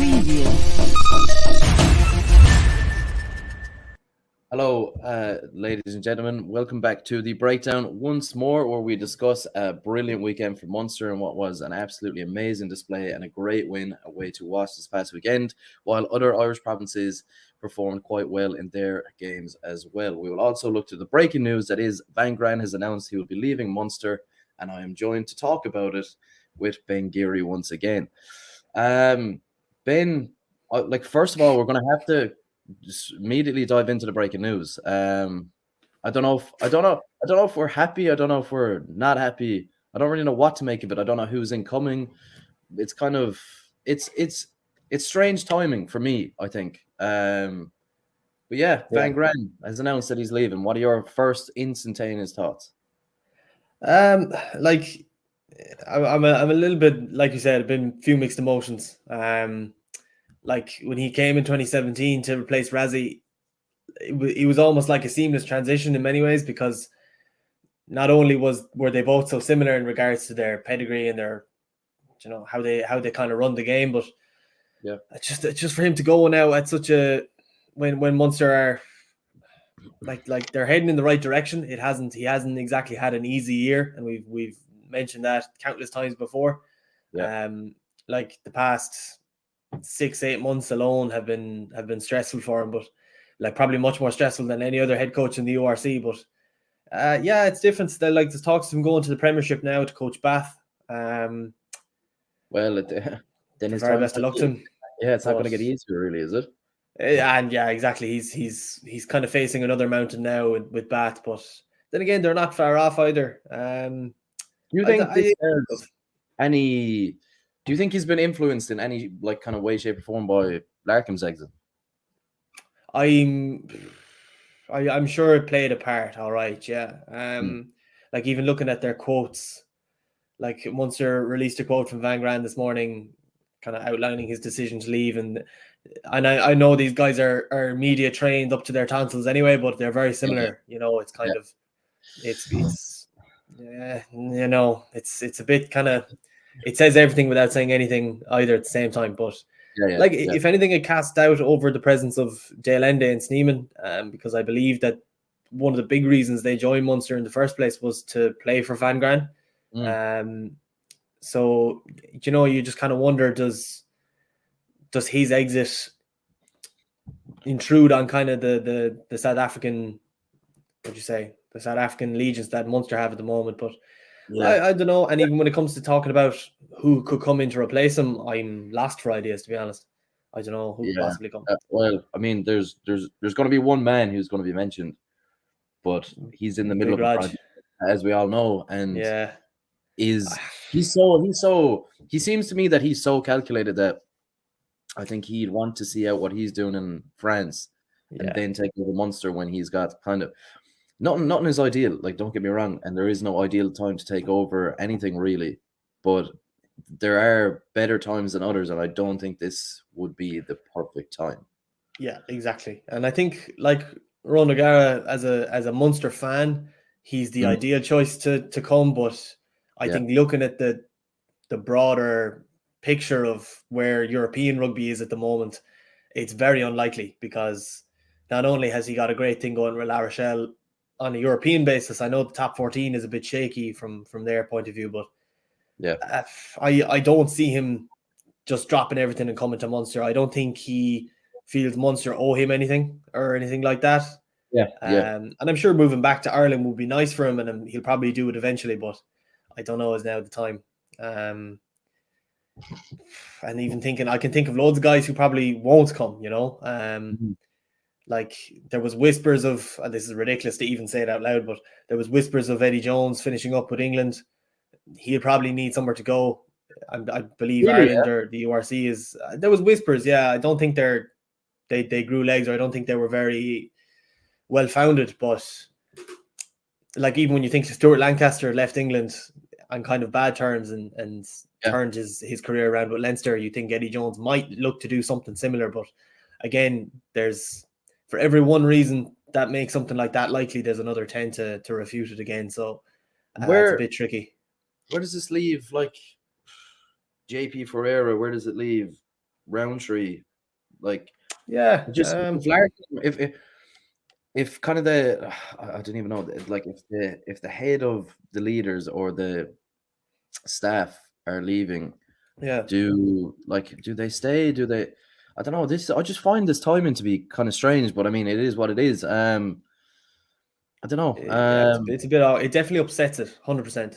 Preview. Hello, ladies and gentlemen. Welcome back to the Breakdown once more, where we discuss a brilliant weekend for Munster and what was an absolutely amazing display and a great win away to Wasps this past weekend, while other Irish provinces performed quite well in their games as well. We will also look to the breaking news that is Graan has announced he will be leaving Munster, and I am joined to talk about it with Ben Geary once again. Ben, first of all, we're going to have to just immediately dive into the breaking news. I don't know if we're happy. I don't know if we're not happy. I don't really know what to make of it. I don't know who's incoming. It's kind of it's strange timing for me, I think. But yeah, Van Graan has announced that he's leaving. What are your first instantaneous thoughts? I'm a little bit, like you said, I've been few mixed emotions. Like when he came in 2017 to replace Razzie, it was almost like a seamless transition in many ways, because not only were they both so similar in regards to their pedigree and their, how they kind of run the game, but yeah, it's just for him to go now at such a when Munster are like they're heading in the right direction. He hasn't exactly had an easy year, and we've mentioned that countless times before. Yeah. Like the past 6-8 months alone have been stressful for him, but like probably much more stressful than any other head coach in the URC. But yeah, it's different. Still, like there's talks of him going to the Premiership now to coach Bath. Well, then his very best of luck to him. Yeah, it's not going to get easier, really, is it? And yeah, exactly. He's kind of facing another mountain now with Bath, but then again, they're not far off either. Do you think Do you think he's been influenced in any like kind of way, shape, or form by Larkham's exit? I'm sure it played a part. All right, yeah. Like even looking at their quotes, like Munster released a quote from Van Graan this morning, kind of outlining his decision to leave, and I know these guys are media trained up to their tonsils anyway, but they're very similar. It's kind of it's a bit kind of. It says everything without saying anything either at the same time. But if anything, it cast doubt over the presence of Dale Ende and Sneeman, because I believe that one of the big reasons they joined Munster in the first place was to play for Van Graan. So you just kind of wonder, does his exit intrude on kind of the South African, the South African allegiance that Munster have at the moment? But I don't know. And even when it comes to talking about who could come in to replace him, I'm lost for ideas, to be honest. I don't know who could possibly come. Well, I mean, there's going to be one man who's going to be mentioned, but he's in the middle of the project, as we all know. And he seems to me that he's so calculated that I think he'd want to see out what he's doing in France and then take over Munster when he's got kind of Nothing is ideal, like don't get me wrong, and there is no ideal time to take over anything really, but there are better times than others, and I don't think this would be the perfect time. Yeah, exactly. And I think like Ron O'Gara as a Munster fan, he's the ideal choice to come, but I think looking at the broader picture of where European rugby is at the moment, it's very unlikely, because not only has he got a great thing going with La Rochelle on a European basis, I know the top 14 is a bit shaky from their point of view, but I don't see him just dropping everything and coming to Munster. I don't think he feels Munster owe him anything or anything like that. And I'm sure moving back to Ireland would be nice for him, and he'll probably do it eventually, but I don't know is now the time. And even thinking, I can think of loads of guys who probably won't come, Like there was whispers of, and this is ridiculous to even say it out loud, but there was whispers of Eddie Jones finishing up with England. He'll probably need somewhere to go. I believe Ireland or the URC is. There was whispers, I don't think they grew legs, or I don't think they were very well founded. But like even when you think Stuart Lancaster left England on kind of bad terms and turned his career around with Leinster, you think Eddie Jones might look to do something similar. But again, for every one reason that makes something like that likely, there's another 10 to refute it again. So it's a bit tricky. Where does this leave, like, JP Ferreira? Where does it leave Roundtree, like just if kind of the I don't even know, like if the head of the leaders or the staff are leaving, do they stay? Do they? I don't know. I just find this timing to be kind of strange, but I mean, it is what it is. I don't know. It's a bit. It definitely upsets it, 100%.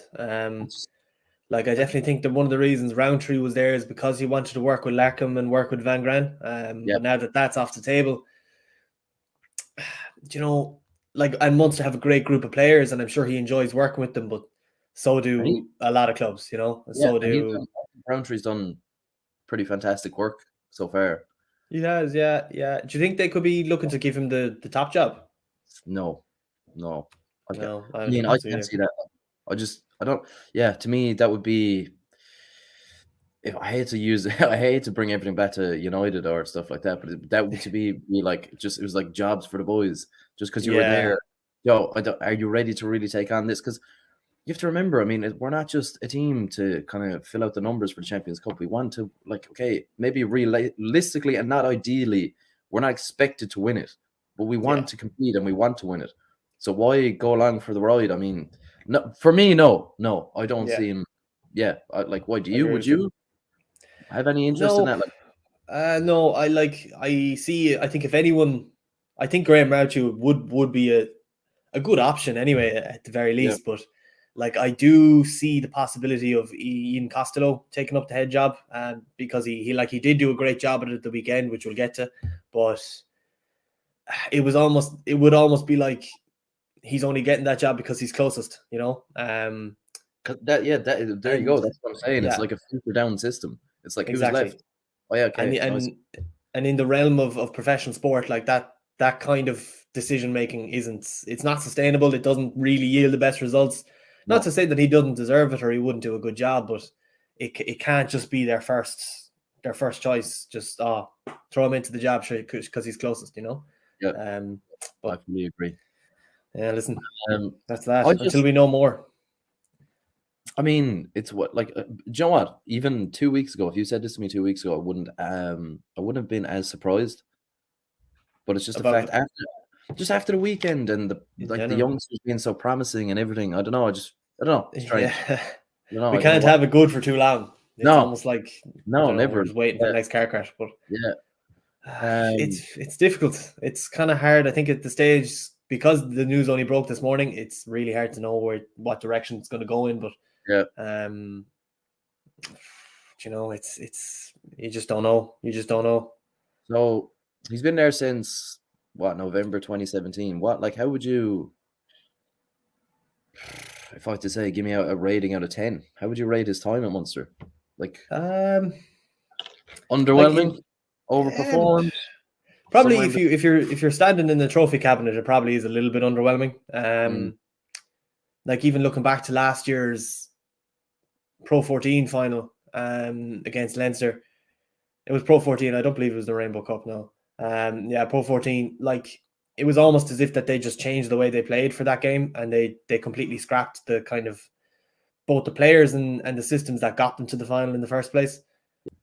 Like I definitely think that one of the reasons Roundtree was there is because he wanted to work with Larkham and work with Van Graan. But now that that's off the table, you know, like, and Munster have a great group of players, and I'm sure he enjoys working with them. But so do a lot of clubs, you know. So do Roundtree's done pretty fantastic work so far. He has, yeah. Do you think they could be looking to give him the top job? No. I can't see that. I don't. Yeah, to me that would be. If I hate to bring everything back to United or stuff like that, but that would be like it was like jobs for the boys, just because you were there. Are you ready to really take on this? Because you have to remember, I mean, we're not just a team to kind of fill out the numbers for the Champions Cup. We want to, maybe realistically and not ideally, we're not expected to win it, but we want to compete and we want to win it. So why go along for the ride? I mean, no, for me, no, I don't see him. Yeah, why do you? Would you have any interest in that? No, I think if anyone, I think Graham Roundtree would be a good option anyway, at the very least, but. Like, I do see the possibility of Ian Castello taking up the head job, because he did do a great job at it the weekend, which we'll get to, but it would almost be like he's only getting that job because he's closest, you know. There you go. That's what I'm saying. It's like a filter down system. It's like who's left. Oh yeah, okay. And in the realm of professional sport, like that kind of decision making it's not sustainable. It doesn't really yield the best results. Not to say that he doesn't deserve it or he wouldn't do a good job, but it can't just be their first choice. Just throw him into the job because he's closest, you know. Yeah. I fully agree. Yeah, listen, that's that. Until we know more. I mean, it's what do you know what? Even 2 weeks ago, if you said this to me 2 weeks ago, I wouldn't have been as surprised. But it's just the fact after the weekend and the youngsters being so promising and everything. I don't know. It's strange. Yeah. We can't have it good for too long. It's almost like never. We're just waiting for the next car crash. But it's difficult. It's kind of hard. I think at the stage, because the news only broke this morning, it's really hard to know what direction it's going to go in. But you know, it's you just don't know. So he's been there since November 2017. How would you, if I had to say, give me a rating out of 10, how would you rate his time at Munster? Underwhelming, overperformed. Probably if you're standing in the trophy cabinet, it probably is a little bit underwhelming. Like, even looking back to last year's Pro 14 final against Leinster, it was Pro 14. I don't believe it was the Rainbow Cup. No. Pro 14, like, it was almost as if that they just changed the way they played for that game, and they completely scrapped the kind of both the players and the systems that got them to the final in the first place.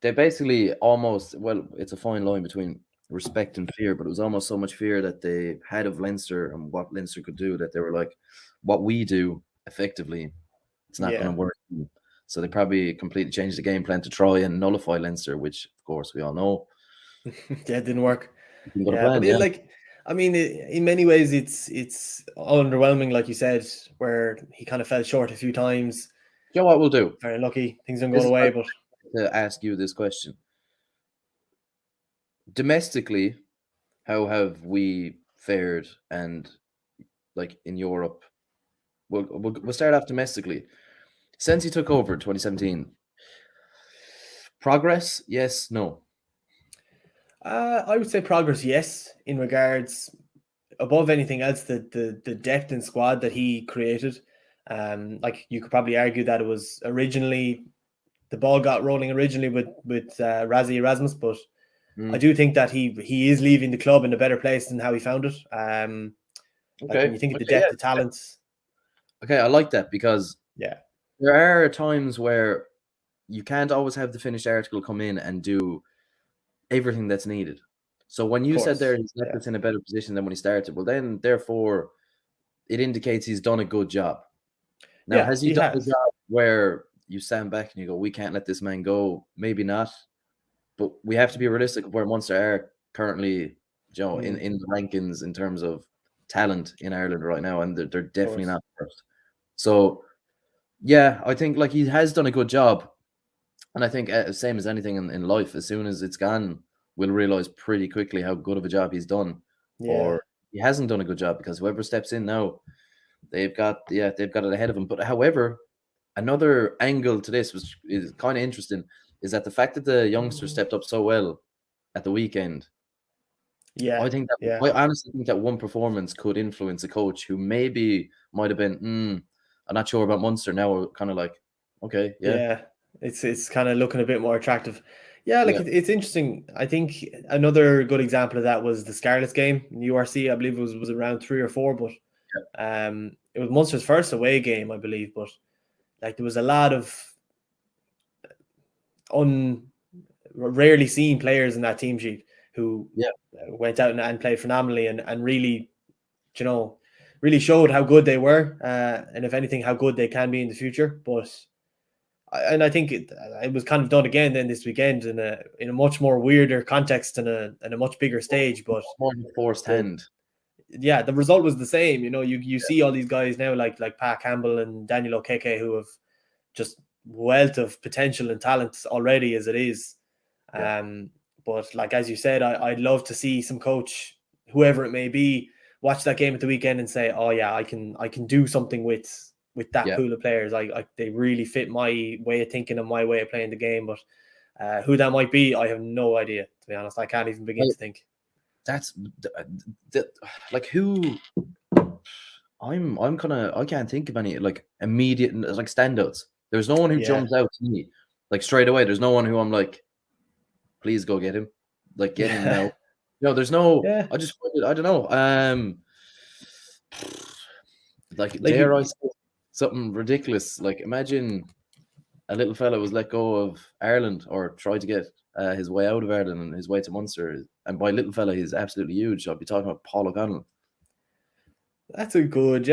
They basically it's a fine line between respect and fear, but it was almost so much fear that they had of Leinster and what Leinster could do, that they were like, what we do effectively, it's not going to work. So they probably completely changed the game plan to try and nullify Leinster, which of course we all know. It didn't work. I mean, in many ways, it's underwhelming, like you said, where he kind of fell short a few times. You know what we'll do? Very lucky. Things didn't go away, but to ask you this question. Domestically, how have we fared? And like in Europe, we'll start off domestically. Since he took over in 2017, progress? Yes, no. I would say progress, yes, in regards, above anything else, the depth in squad that he created. Like, you could probably argue that it was originally, the ball got rolling originally with Rassie Erasmus, but I do think that he is leaving the club in a better place than how he found it. When you think of the depth of talents. Okay, I like that, because there are times where you can't always have the finished article come in and do everything that's needed. So when you said there he's left us in a better position than when he started, well then therefore it indicates he's done a good job. Now, has he done a job where you stand back and you go, we can't let this man go? Maybe not. But we have to be realistic of where Munster are currently, in the rankings in terms of talent in Ireland right now, and they're definitely not first. So, yeah, I think like he has done a good job, and I think same as anything in life, as soon as it's gone, we'll realize pretty quickly how good of a job he's done, or he hasn't done a good job, because whoever steps in now, they've got it ahead of him. But however, another angle to this is kind of interesting, is that the fact that the youngsters stepped up so well at the weekend. I think that I honestly think that one performance could influence a coach who maybe might have been, I'm not sure about Munster. Now we're kind of like, okay, it's kind of looking a bit more attractive. It's interesting. I think another good example of that was the Scarlets game in URC. I believe it was around 3 or 4, but it was Munster's first away game, I believe. But like there was a lot of rarely seen players in that team sheet who went out and played phenomenally and really, really showed how good they were, and if anything, how good they can be in the future. But I think it was kind of done again then this weekend in a much more weirder context and a much bigger stage, but more forced hand. Yeah, the result was the same. You see all these guys now like Pat Campbell and Daniel Okeke who have just wealth of potential and talent already as it is. But like as you said, I'd love to see some coach, whoever it may be, watch that game at the weekend and say, oh yeah, I can do something with that pool of players. They really fit my way of thinking and my way of playing the game. But who that might be, I have no idea, to be honest. I can't even begin to think. That's like who. I can't think of any like immediate like standouts. There's no one who jumps out to me like straight away. There's no one who I'm like, please go get him. Like get him now. No, there's no. I don't know. Like dare I say something ridiculous? Like imagine a little fella was let go of Ireland or tried to get his way out of Ireland and his way to Munster. And by little fella, he's absolutely huge. I'll be talking about Paul O'Connell. That's a good,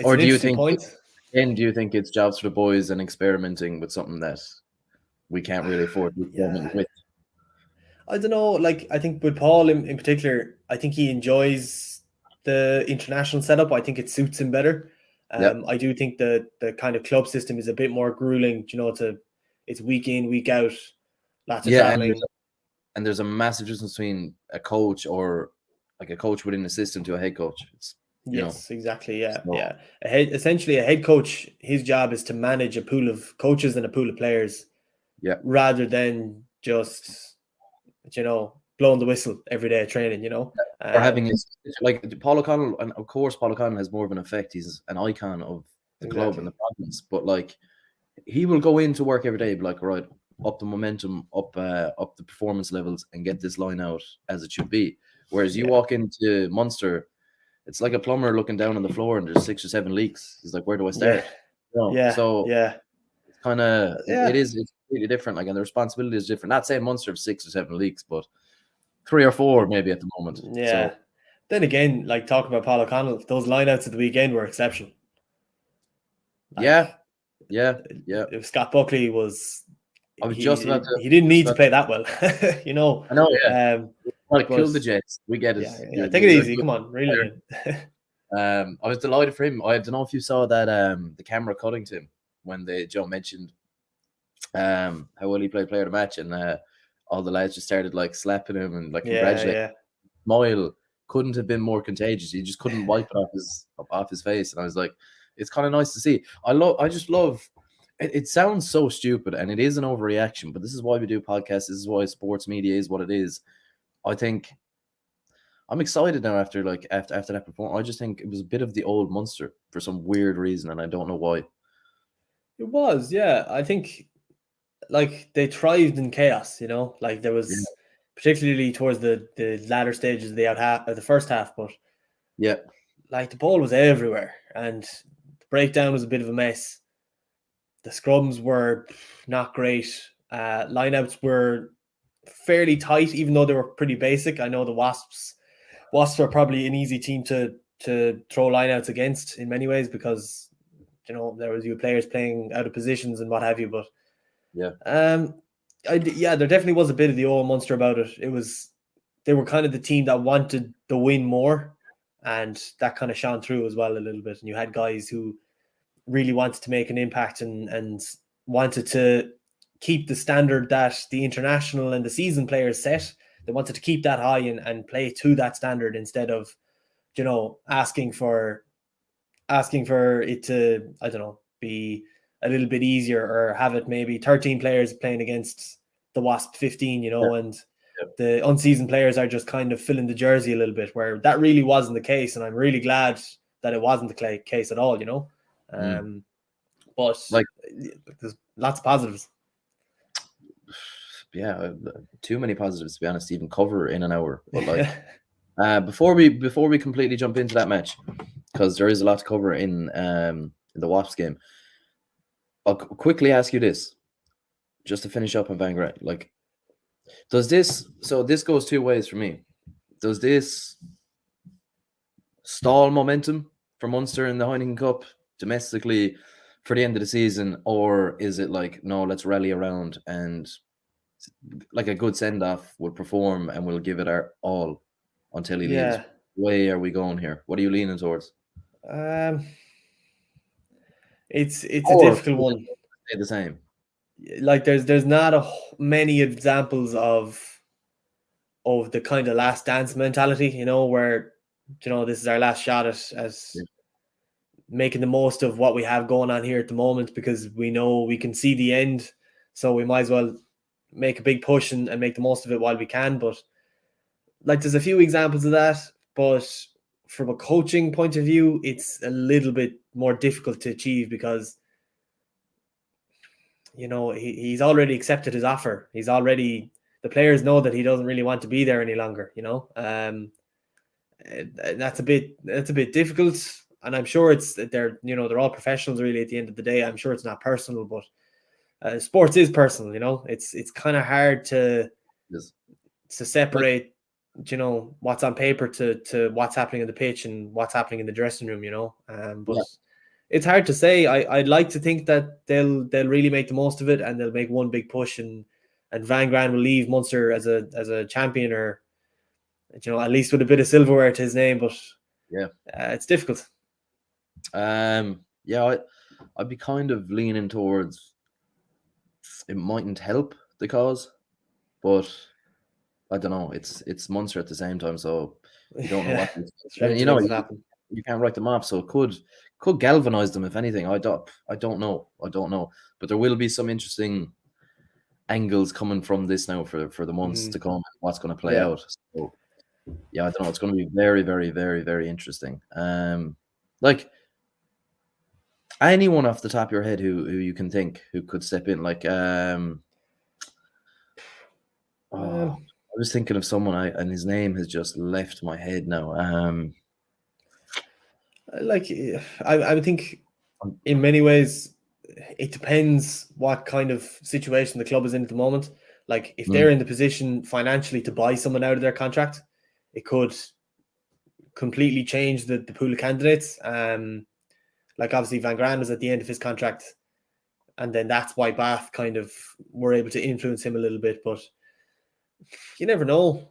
or do you think? And do you think it's jobs for the boys and experimenting with something that we can't really afford to experiment with? I don't know. Like I think with Paul in particular, I think he enjoys the international setup. I think it suits him better. I do think the kind of club system is a bit more grueling. It's week in, week out, lots of traveling. And there's a massive difference between a coach or like a coach within a system to a head coach. Exactly. Yeah. Essentially, a head coach, his job is to manage a pool of coaches and a pool of players. Yeah. Rather than just, blowing the whistle every day at training. Or having like Paul O'Connell, and of course Paul O'Connell has more of an effect. He's an icon of the club and the province. But like, he will go into work every day, be like, right, up the momentum, up the performance levels, and get this line out as it should be. Whereas you walk into Munster, it's like a plumber looking down on the floor and there's 6 or 7 leaks. He's like, where do I start? It's kind of it's completely different. Like, and the responsibility is different. Not saying Munster have 6 or 7 leaks, but 3 or 4 maybe at the moment. Yeah. So, then again, like talking about Paul O'Connell, those lineouts at the weekend were exceptional. Yeah. Scott Buckley was. I was just about to. He didn't need to play that well, I know. Yeah. Kill the Jets. We get it. Yeah. Take it easy. Come on, really. I was delighted for him. I don't know if you saw that the camera cutting to him when Joe mentioned how well he played player of the match, and all the lads just started like slapping him and like congratulating him. Smile couldn't have been more contagious. He just couldn't wipe it off his face, and I was like, it's kind of nice to see. I just love. It sounds so stupid, and it is an overreaction, but this is why we do podcasts. This is why sports media is what it is. I think I'm excited now after that performance. I just think it was a bit of the old Munster for some weird reason, and I don't know why. It was, yeah. I think like they thrived in chaos, like there was particularly towards the latter stages of the first half, but like the ball was everywhere and the breakdown was a bit of a mess. The scrums were not great. Lineouts were fairly tight, even though they were pretty basic. I know the Wasps are probably an easy team to throw lineouts against in many ways because there was players playing out of positions and what have you. But there definitely was a bit of the old Munster about it. They were kind of the team that wanted the win more, and that kind of shone through as well a little bit. And you had guys who really wanted to make an impact and wanted to keep the standard that the international and the season players set. They wanted to keep that high and play to that standard instead of, asking for it to, I don't know, be a little bit easier or have it maybe 13 players playing against the Wasp 15, and the unseasoned players are just kind of filling the jersey a little bit, where that really wasn't the case. And I'm really glad that it wasn't the case at all, But there's lots of positives. Yeah, too many positives to be honest to even cover in an hour. But before we completely jump into that match, because there is a lot to cover in the Wasps game, I'll quickly ask you this, just to finish up on Van Graan. Does this? So this goes two ways for me. Does this stall momentum for Munster in the Heineken Cup domestically for the end of the season, or is it no, let's rally around and a good send-off will perform and we'll give it our all until he leaves? Way are we going here? What are you leaning towards? It's a difficult one. Stay the same. There's not many examples of the kind of last dance mentality, where this is our last shot at making the most of what we have going on here at the moment, because we know we can see the end, so we might as well make a big push and make the most of it while we can. But there's a few examples of that, but from a coaching point of view, it's a little bit more difficult to achieve because he's already accepted his offer. The players know that he doesn't really want to be there any longer, that's a bit difficult. And I'm sure they're all professionals really at the end of the day. I'm sure it's not personal, but sports is personal, it's kind of hard to separate, what's on paper to what's happening in the pitch and what's happening in the dressing room, but it's hard to say. I'd like to think that they'll really make the most of it and they'll make one big push and Van Graan will leave Munster as a champion, or at least with a bit of silverware to his name. But it's difficult. I'd be kind of leaning towards it mightn't help the cause, but I don't know. It's Munster at the same time, so you don't know what you can't write them off. So it could galvanize them, if anything. I don't know. But there will be some interesting angles coming from this now for the months to come. What's going to play out? So I don't know. It's going to be very, very, very, very interesting. Anyone off the top of your head who you can think who could step in, I was thinking of someone, and his name has just left my head now. I would think in many ways it depends what kind of situation the club is in at the moment. If they're in the position financially to buy someone out of their contract, it could completely change the pool of candidates. Obviously Van Graan was at the end of his contract, and then that's why Bath kind of were able to influence him a little bit. But you never know.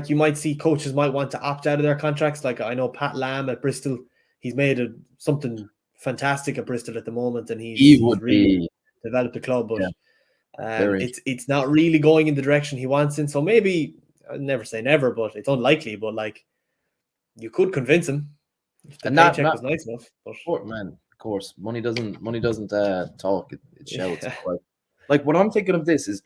You might see coaches might want to opt out of their contracts. I know Pat Lam at Bristol, he's made something fantastic at Bristol at the moment, and he's really developed the club. But it's not really going in the direction he wants in. So maybe, I'll never say never, but it's unlikely. But you could convince him if the paycheck was nice enough. But of course, money doesn't talk; it shouts. What I'm thinking of this is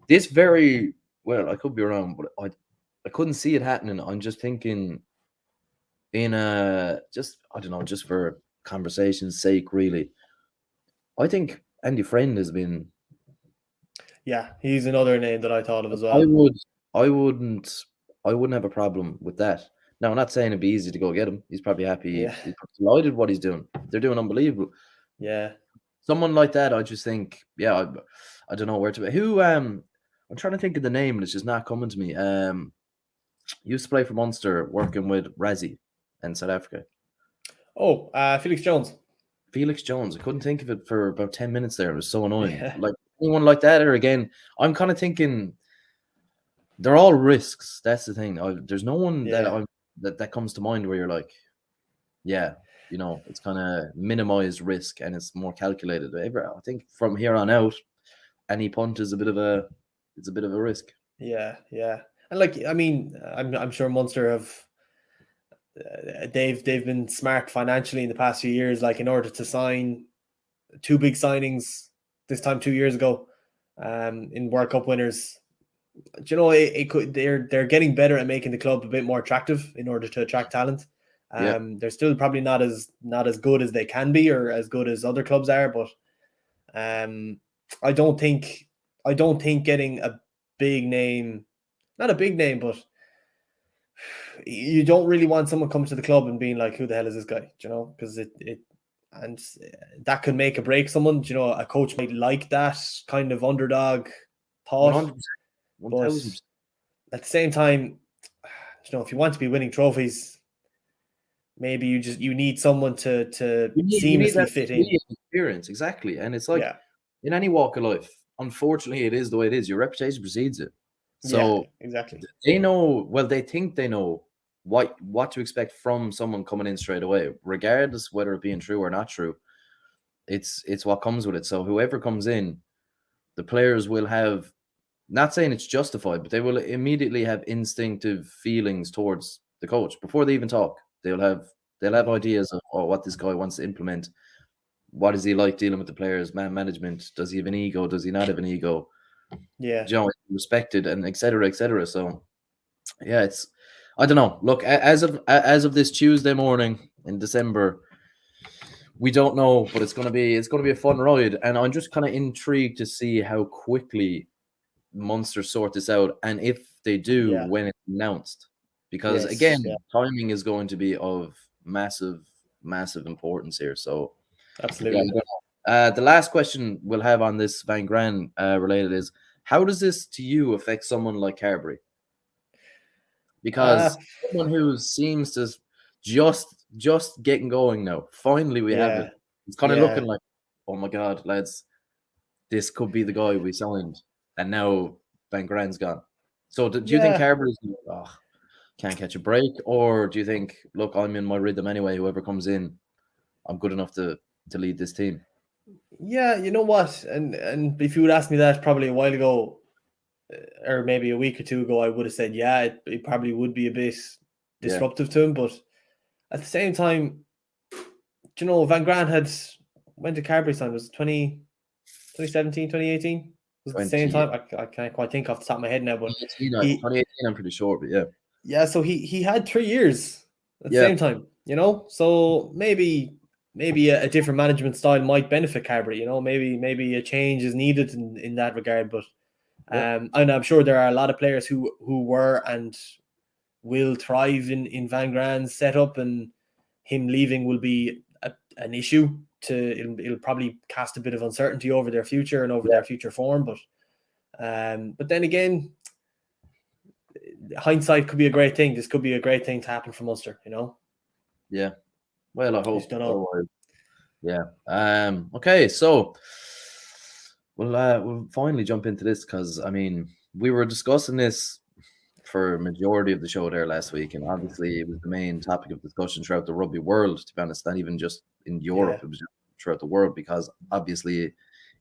this very well. I could be wrong, but I couldn't see it happening. I'm just thinking in I don't know, just for conversation's sake, really. I think Andy Friend has been. Yeah, he's another name that I thought of as well. I wouldn't have a problem with that. Now, I'm not saying it'd be easy to go get him. He's probably happy. Yeah. He's delighted what he's doing. They're doing unbelievable. Yeah. Someone like that, I just think, I don't know where to be. Who I'm trying to think of the name, and it's just not coming to me. Used to play for Munster, working with Razzie in South Africa. Oh, Felix Jones. Felix Jones. I couldn't think of it for about 10 minutes there. It was so annoying. Yeah. Like anyone like that, or again, I'm kind of thinking they're all risks. That's the thing. There's no one that comes to mind where you're like, yeah, you know, it's kind of minimized risk and it's more calculated. I think from here on out, any punt is a bit of a risk. Yeah, yeah. And like, I mean, I'm sure Munster have they've been smart financially in the past few years, like in order to sign 2 big signings this time 2 years ago, in World Cup winners. Do you know, they're getting better at making the club a bit more attractive in order to attract talent. They're still probably not as good as they can be or as good as other clubs are, but I don't think getting a big name, not a big name, but you don't really want someone coming to the club and being like, who the hell is this guy? Do you know, because and that could make or break someone. Do you know, a coach might like that kind of underdog thought. 100%. At the same time, you know, if you want to be winning trophies, maybe you need someone to seamlessly fit in. Experience, exactly. And it's like in any walk of life, unfortunately, it is the way it is. Your reputation precedes it. So exactly. They know, well, they think they know what to expect from someone coming in straight away, regardless whether it being true or not true. It's what comes with it. So whoever comes in, the players will have, not saying it's justified, but they will immediately have instinctive feelings towards the coach before they even talk. They'll have ideas of what this guy wants to implement. What is he like dealing with the players, man management? Does he have an ego? Does he not have an ego? Yeah, you know, respected, and etc. etc. So yeah, it's, I don't know. Look, as of this Tuesday morning in December, we don't know, but it's gonna be a fun ride, and I'm just kind of intrigued to see how quickly Munster sort this out, and if they do, when it's announced, because again, timing is going to be of massive importance here. So absolutely. The last question we'll have on this Van Graan related is, how does this to you affect someone like Carberry? Because someone who seems to just getting going now. Finally, we have it. It's kind of looking like, oh my God, lads, this could be the guy we signed, and now Van Graan's gone. So do you think Carberry's can't catch a break, or do you think, look, I'm in my rhythm anyway. Whoever comes in, I'm good enough to lead this team? Yeah, you know what? And if you would ask me that probably a while ago, or maybe a week or two ago, I would have said, it probably would be a bit disruptive to him. But at the same time, you know, Van Graan went to Carberry's time, was it 2017, 2018? Was it the same time? I can't quite think off the top of my head now, but 2018, I'm pretty sure, but yeah. Yeah, so he had 3 years at the same time, you know? So maybe a different management style might benefit Carberry, you know? Maybe a change is needed in that regard, but and I'm sure there are a lot of players who were and will thrive in Van Graan's setup, and him leaving will be an issue. It'll probably cast a bit of uncertainty over their future and over their future form, but then again, hindsight could be a great thing. This could be a great thing to happen for Munster, you know? Yeah. Well, I hope. Yeah. Okay, so we'll finally jump into this, because I mean, we were discussing this for a majority of the show there last week, and obviously it was the main topic of discussion throughout the rugby world, to be honest, not even just in Europe, it was just throughout the world, because obviously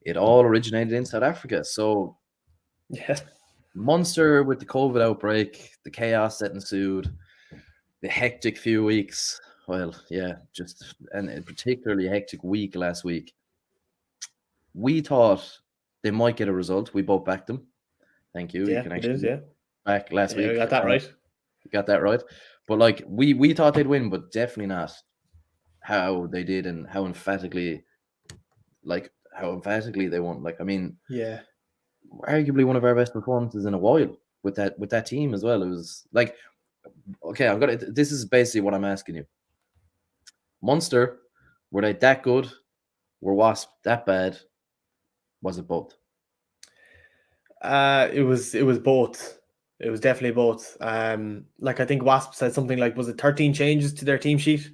it all originated in South Africa. So Munster, with the COVID outbreak, the chaos that ensued, the hectic few weeks, and a particularly hectic week last week, we thought they might get a result. We both backed them. Thank you. Yeah, you can actually back last week. You got that right. You got that right. But like we thought they'd win, but definitely not how they did and how emphatically they won. Like, I mean, arguably one of our best performances in a while with that team as well. It was like, okay, this is basically what I'm asking you. Munster, were they that good? Were Wasp that bad? Was it both? It was both. It was definitely both. Like I think Wasp said something like, was it 13 changes to their team sheet?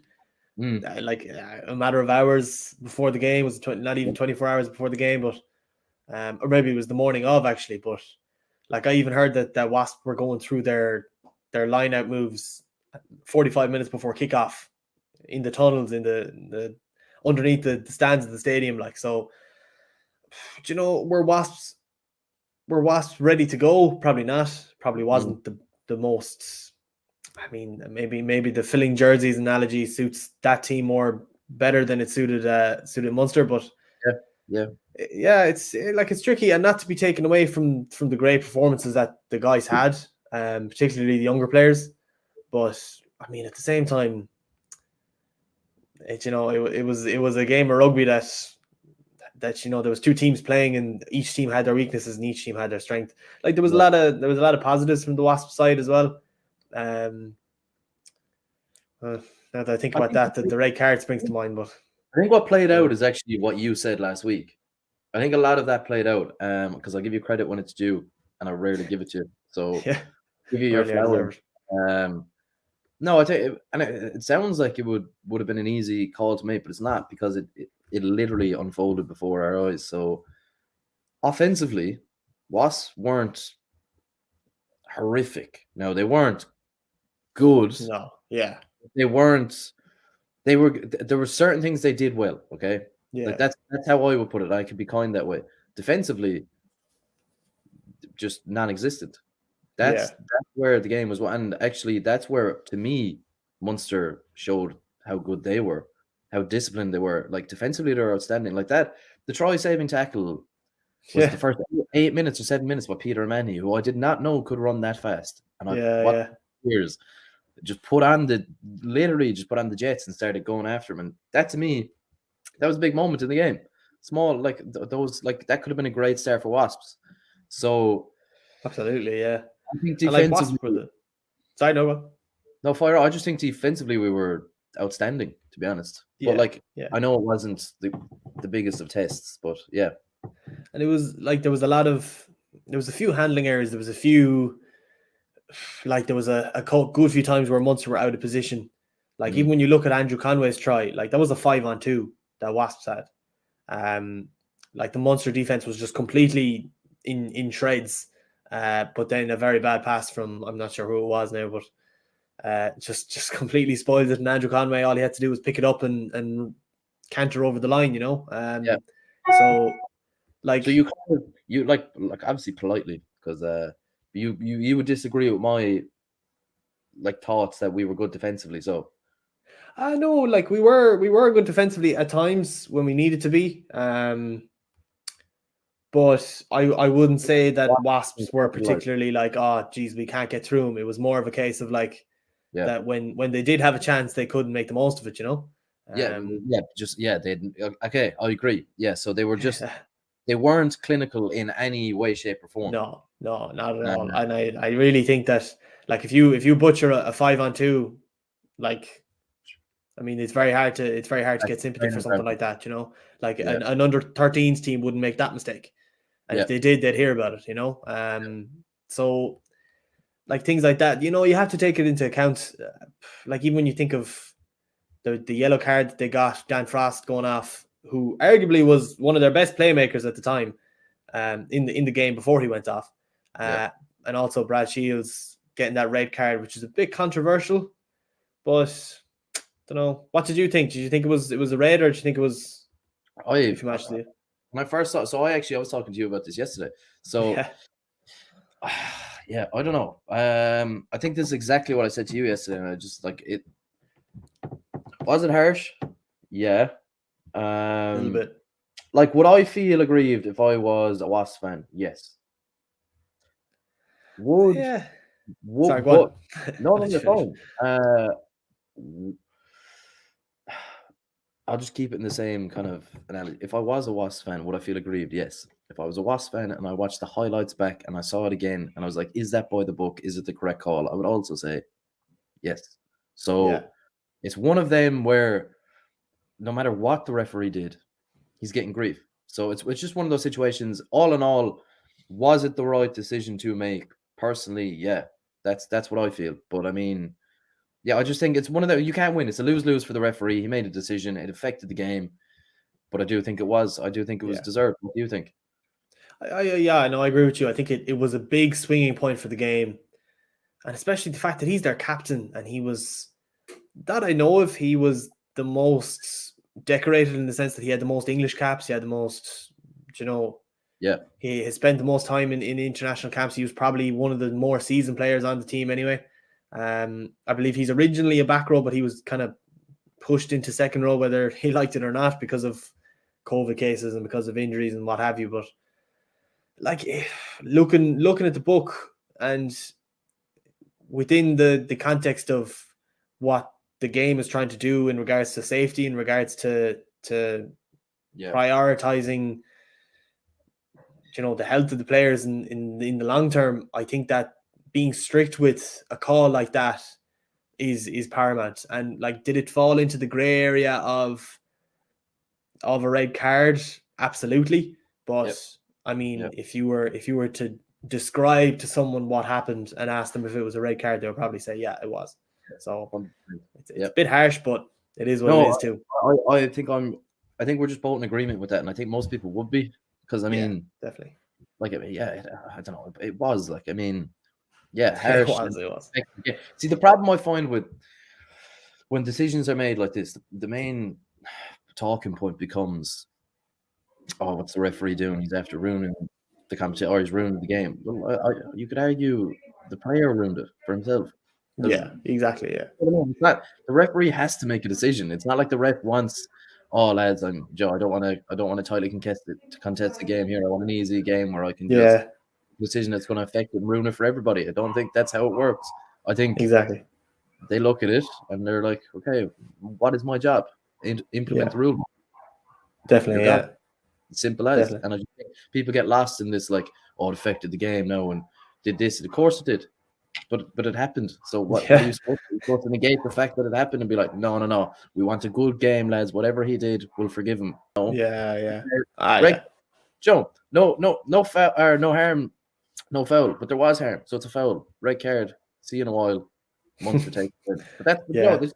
A matter of hours before the game. Was it not even 24 hours before the game, but or maybe it was the morning of actually. But like I even heard that Wasp were going through their line out moves 45 minutes before kickoff in the tunnels in the underneath the stands of the stadium. Like, so, do you know, were Wasps ready to go? Probably not. Probably wasn't the most. I mean, maybe the filling jerseys analogy suits that team more better than it suited Munster. But yeah, it's tricky, and not to be taken away from the great performances that the guys had, particularly the younger players. But I mean, at the same time, it was a game of rugby that there was two teams playing, and each team had their weaknesses and each team had their strength. Like there was a lot of positives from the Wasp side as well. Now that I think about that, the red card springs to mind. But I think what played out is actually what you said last week. I think a lot of that played out because I'll give you credit when it's due, and I rarely give it to you. So give you your flowers. No, I tell you, and it sounds like it would have been an easy call to make, but it's not, because it literally unfolded before our eyes. So offensively, Wasps weren't horrific. No, they weren't good. No, yeah, they weren't. There were certain things they did well. Okay, like that's how I would put it. I could be kind that way. Defensively, just non-existent. That's where the game was, and actually that's where, to me, Munster showed how good they were, how disciplined they were. Like defensively, they're outstanding. Like that, the try-saving tackle was the first 8 minutes or 7 minutes by Peter Manny, who I did not know could run that fast. And years just put on the jets and started going after him. And that, to me, that was a big moment in the game. Small, like those, like that could have been a great start for Wasps. So absolutely, yeah. I think defensively, no fire. I just think defensively we were outstanding, to be honest. But I know it wasn't the biggest of tests, but yeah. And it was like there was a few handling errors. There was a few, like there was a good few times where Munster were out of position. Like even when you look at Andrew Conway's try, like that was a 5-on-2 that Wasps had. Like the Munster defense was just completely in shreds. But then a very bad pass from, I'm not sure who it was now, but just completely spoiled it. And Andrew Conway, all he had to do was pick it up and canter over the line, So you obviously politely, because you would disagree with my thoughts that we were good defensively. So no, like we were good defensively at times when we needed to be. But I wouldn't say that Wasps were particularly like, oh, geez, we can't get through them. It was more of a case of that when they did have a chance, they couldn't make the most of it, Okay, I agree. Yeah, so they were just they weren't clinical in any way, shape, or form. No, not at all. And I really think that, like, if you butcher a 5-on-2, like, I mean, it's very hard to get sympathy for something like that, Like an under 13s team wouldn't make that mistake. And if they did, they'd hear about it, So, like, things like that, you have to take it into account. Like, even when you think of the yellow card that they got, Dan Frost going off, who arguably was one of their best playmakers at the time, in the game before he went off. And also Brad Shields getting that red card, which is a bit controversial. But I don't know. What did you think? Did you think it was a red, or did you think it was? When I first saw, I was talking to you about this yesterday. So, I don't know. I think this is exactly what I said to you yesterday, and I just it. Was it harsh? Yeah. A little bit. Like, would I feel aggrieved if I was a Wasps fan? Yes. Would? Yeah. Sorry, go on. No, you're fine. I'll just keep it in the same kind of analogy. If I was a Wasps fan, would I feel aggrieved? Yes. If I was a Wasps fan and I watched the highlights back and I saw it again and I was like, is that by the book? Is it the correct call? I would also say yes. So it's one of them where no matter what the referee did, he's getting grief. So it's just one of those situations. All in all, was it the right decision to make? Personally, yeah, that's what I feel. But I mean, yeah, I just think it's one of the, you can't win. It's a lose-lose for the referee. He made a decision. It affected the game. But I do think it was deserved. What do you think? Yeah, no, I agree with you. I think it was a big swinging point for the game. And especially the fact that he's their captain, and he was, that I know of, he was the most decorated in the sense that he had the most English caps. He had the most, yeah. He has spent the most time in international camps. He was probably one of the more seasoned players on the team anyway. I believe he's originally a back row, but he was kind of pushed into second row, whether he liked it or not, because of COVID cases and because of injuries and what have you. But like, looking at the book and within the context of what the game is trying to do in regards to safety, in regards to prioritizing, the health of the players in the long term, I think that being strict with a call like that is paramount. And like, did it fall into the gray area of a red card? Absolutely. But I mean, if you were to describe to someone what happened and ask them if it was a red card, they would probably say, yeah, it was. So it's a bit harsh, but it is what it is too. I think we're just both in agreement with that, and I think most people would be, because I mean, definitely. Like, I don't know. It was like, I mean, harsh. It was. See, the problem I find with when decisions are made like this, the main talking point becomes, oh, what's the referee doing? He's after ruining the competition, or he's ruining the game. Well, you could argue the player ruined it for himself. Yeah, exactly. Yeah, it's not, the referee has to make a decision. It's not like the ref wants, oh lads, I'm Joe. I don't want to tightly contest the game here. I want an easy game where I can just decision that's going to affect and ruin it for everybody. I don't think that's how it works. I think exactly. They look at it and they're like, okay, what is my job? Implement the rule. Definitely, Simple as. Definitely. And I just think people get lost in this, like, oh, it affected the game now and did this. Of course it did. But it happened. So what are you supposed to negate the fact that it happened and be like, no. We want a good game, lads. Whatever he did, we'll forgive him. No. Yeah. Right. Joe, no foul or no harm, no foul, but there was harm. So it's a foul. Red card. See you in a while. Munster take it. But that's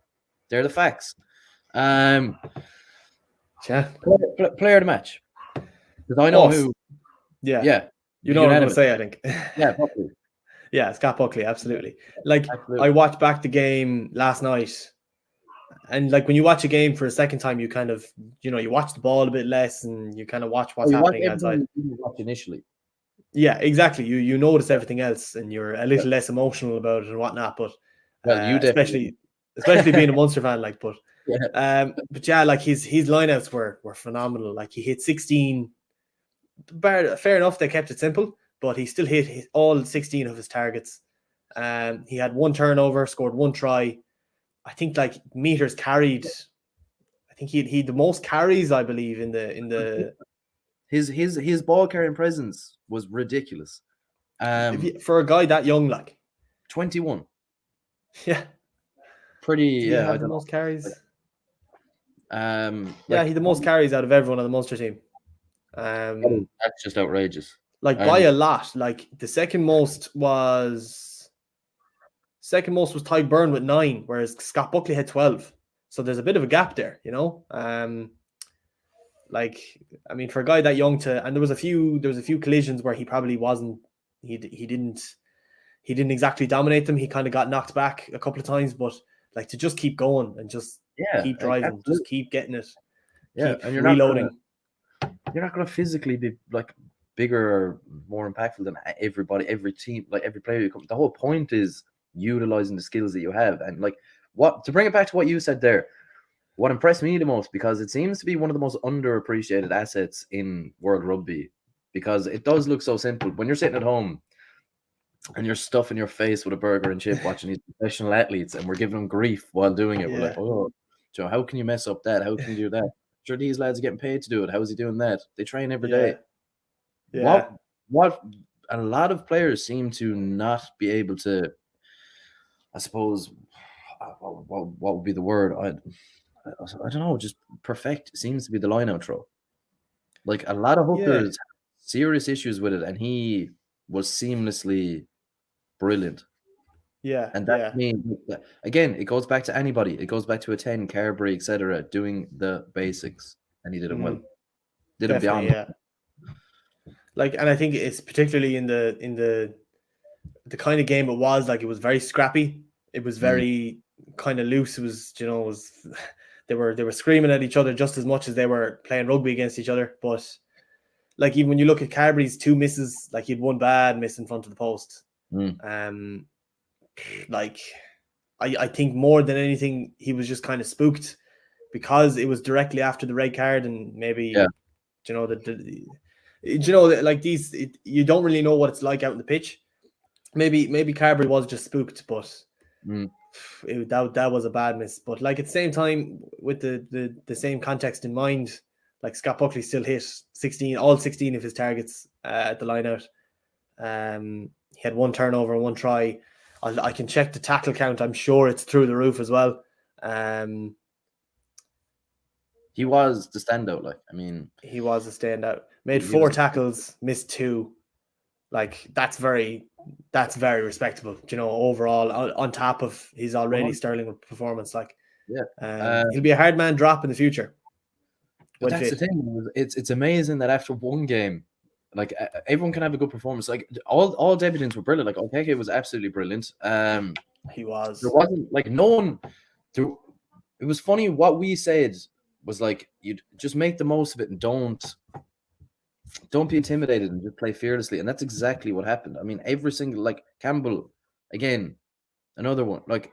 they're the facts. Player of the match. Because I know who. Yeah. You know what I'm going to say, I think. Buckley. Yeah, Scott Buckley, absolutely. Like, I watched back the game last night, and like, when you watch a game for a second time, you kind of, you watch the ball a bit less, and you kind of watch what's happening outside. You watch initially. Yeah, exactly. You notice everything else, and you're a little less emotional about it and whatnot. But you especially being a Munster fan, like, but like his lineouts were phenomenal. Like, he hit 16. Fair enough, they kept it simple, but he still hit all 16 of his targets. He had one turnover, scored one try. I think, like, meters carried. I think he the most carries, I believe, in the. His ball carrying presence was ridiculous. For a guy that young, like 21. Yeah. Pretty. Yeah. I don't know. Most carries. He the most carries out of everyone on the Munster team. That's just outrageous. Like, by a lot. Like, the second most was Ty Byrne with 9, whereas Scott Buckley had 12. So there's a bit of a gap there, Like, I mean, for a guy that young and there was a few collisions where he probably wasn't, he didn't exactly dominate them. He kind of got knocked back a couple of times, but like, to just keep going and just keep driving, just keep getting it. Yeah, and you're reloading. You're not going to physically be like bigger or more impactful than everybody, every team, like every player you come. The whole point is utilizing the skills that you have, and like, to bring it back to what you said there. What impressed me the most, because it seems to be one of the most underappreciated assets in world rugby, because it does look so simple. When you're sitting at home and you're stuffing your face with a burger and chip watching these professional athletes, and we're giving them grief while doing it. We're like, oh, Joe, how can you mess up that? How can you do that? Sure, these lads are getting paid to do it. How is he doing that? They train every day. Yeah. What a lot of players seem to not be able to, I suppose, what would be the word? I don't know, just perfect seems to be the line out throw. Like, a lot of hookers have serious issues with it, and he was seamlessly brilliant. Yeah, and that means, again, it goes back to anybody. It goes back to a 10, Carberry, etc., doing the basics, and he did it well. Did it beyond. Yeah. Like, and I think it's particularly in the kind of game it was, like, it was very scrappy. It was very kind of loose. It was, you know, they were screaming at each other just as much as they were playing rugby against each other. But like, even when you look at Carberry's 2 misses, like, he had 1 bad miss in front of the post. Like, I think more than anything, he was just kind of spooked because it was directly after the red card, and maybe, you know, like these, you don't really know what it's like out in the pitch. Maybe Carberry was just spooked, but that was a bad miss. But like, at the same time, with the same context in mind, like, Scott Buckley still hit all 16 of his targets at the line out. He had 1 turnover and 1 try. I can check the tackle count. I'm sure it's through the roof as well. He was the standout. Like, I mean, he was a standout. Made 4 tackles, missed 2. Like, that's very respectable, you know, overall, on top of his already sterling performance. Like, he'll be a hard man drop in the future. But that's the thing. It's amazing that after 1 game, like, everyone can have a good performance. Like, all debutants were brilliant. Like, Okeke was absolutely brilliant. He was. There wasn't, like, no one. It was funny. What we said was, like, you just make the most of it and don't be intimidated and just play fearlessly. And that's exactly what happened. I mean, every single, like, Campbell, again, another one, like,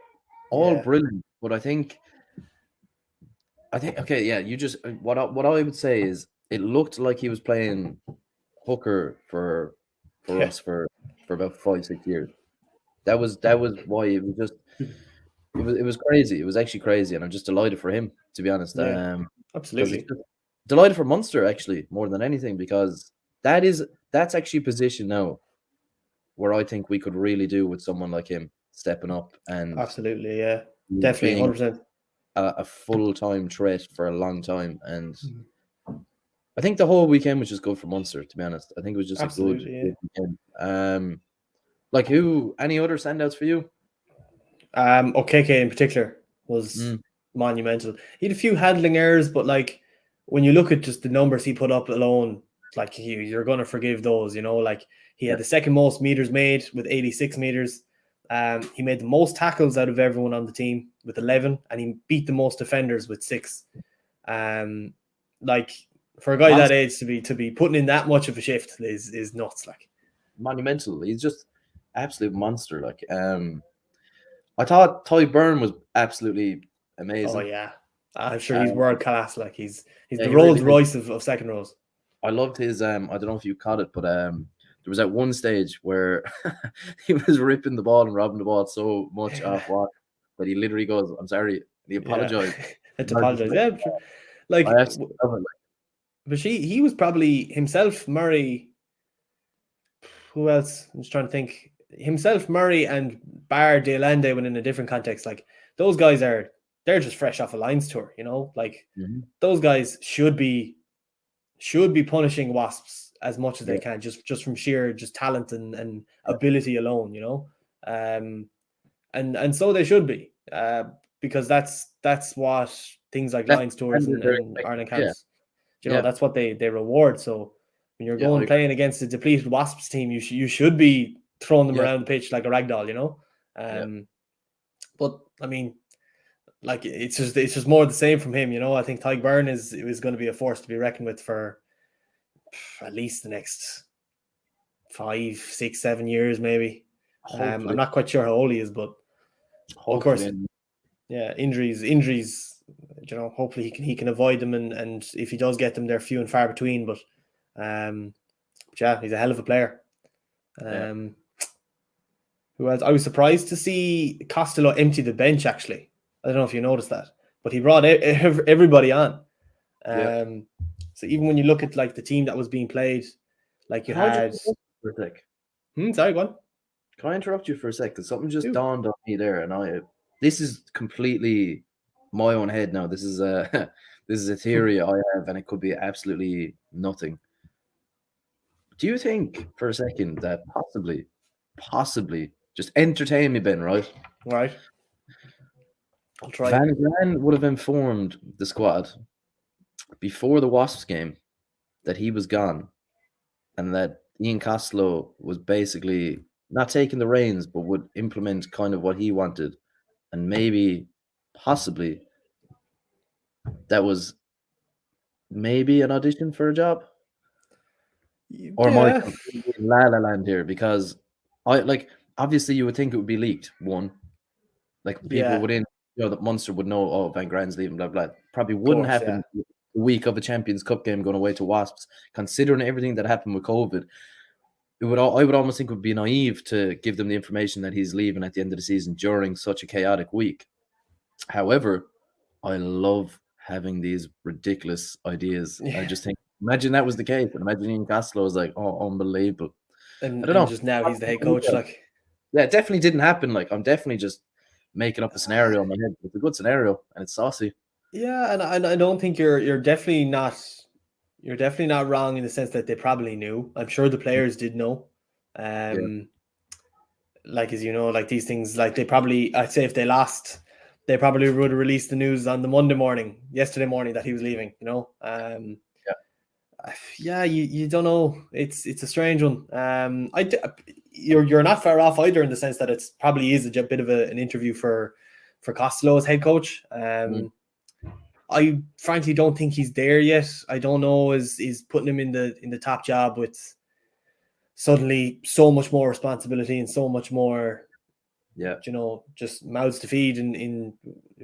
all brilliant. But I think okay, yeah. You just what I would say is, it looked like he was playing hooker for us for about 5-6 years. That was why it was just it was crazy. It was actually crazy, and I'm just delighted for him, to be honest. Absolutely delighted for Munster, actually, more than anything, because that's actually a position now where I think we could really do with someone like him stepping up and absolutely, definitely, 100%. A full-time threat for a long time. And I think the whole weekend was just good for Munster, to be honest. I think it was just a good weekend. Like, any other standouts for you? Okeke in particular was monumental. He had a few handling errors, but like, when you look at just the numbers he put up alone, like, you're going to forgive those, you know. Like, he had the second most meters made with 86 meters. He made the most tackles out of everyone on the team with 11, and he beat the most defenders with 6. Like, for a guy that age to be putting in that much of a shift is nuts. Like, monumental. He's just absolute monster. Like, I thought Ty Byrne was absolutely amazing. Oh yeah, I'm sure he's world class. Like, he's the Rolls Royce of second rows. I loved his I don't know if you caught it, but there was at one stage where he was ripping the ball and robbing the ball so much off what that he literally goes, "I'm sorry," and he apologized. Had to apologize. Yeah, like, but he was probably himself, Murray. Who else? I'm just trying to think. Himself, Murray, and Bar De Allende, when in a different context, like, those guys they're just fresh off a Lions tour, you know. Like, those guys should be punishing Wasps as much as they can, just from sheer talent and ability alone, you know. And so they should be, because that's what things like Lions tours and Ireland camps, you know, that's what they reward. So when you're going playing against a depleted Wasps team, you should be throwing them around the pitch like a ragdoll, you know. But I mean, like, it's just more the same from him, you know. I think Ty Byrne is going to be a force to be reckoned with for at least the next 5, 6, 7 years, maybe. I'm not quite sure how old he is, but of course, injuries, you know, hopefully he can avoid them, and if he does get them, they're few and far between. But he's a hell of a player. Who else? I was surprised to see Castello empty the bench, actually. I don't know if you noticed that, but he brought everybody on. So even when you look at, like, the team that was being played, like, you had. For a sec. Sorry, go on. Can I interrupt you for a sec? Because something just dawned on me there, and this is completely my own head now. This is a theory I have, and it could be absolutely nothing. Do you think for a second that possibly, just entertain me, Ben, right? Right. I'll try. Van Graan would have informed the squad before the Wasps game that he was gone and that Ian Castello was basically not taking the reins, but would implement kind of what he wanted. And maybe, possibly, that was maybe an audition for a job. Or am I completely in la la land here? Because obviously you would think it would be leaked. One, like people within, that Munster would know, oh, Van Graan's leaving, blah blah. Probably wouldn't happen the week of a Champions Cup game going away to Wasps, considering everything that happened with COVID. I would almost think it would be naive to give them the information that he's leaving at the end of the season during such a chaotic week. However, I love having these ridiculous ideas. I just think, imagine that was the case, and imagine Ian Castello was like, oh, unbelievable. And I don't know. Just now he's the head coach. Like, yeah, it definitely didn't happen. Like, I'm definitely just making up a scenario in my head. It's a good scenario, and it's saucy. Yeah, and I don't think you're definitely not wrong in the sense that they probably knew. I'm sure the players did know. Like, as you know, like these things, like they probably, I'd say if they lost, they probably would have released the news on the yesterday morning that he was leaving, you know. You don't know. It's a strange one. You're not far off either in the sense that it's probably is a bit of an interview for Castello as head coach. I frankly don't think he's there yet. I don't know is putting him in the top job with suddenly so much more responsibility and so much more, just mouths to feed in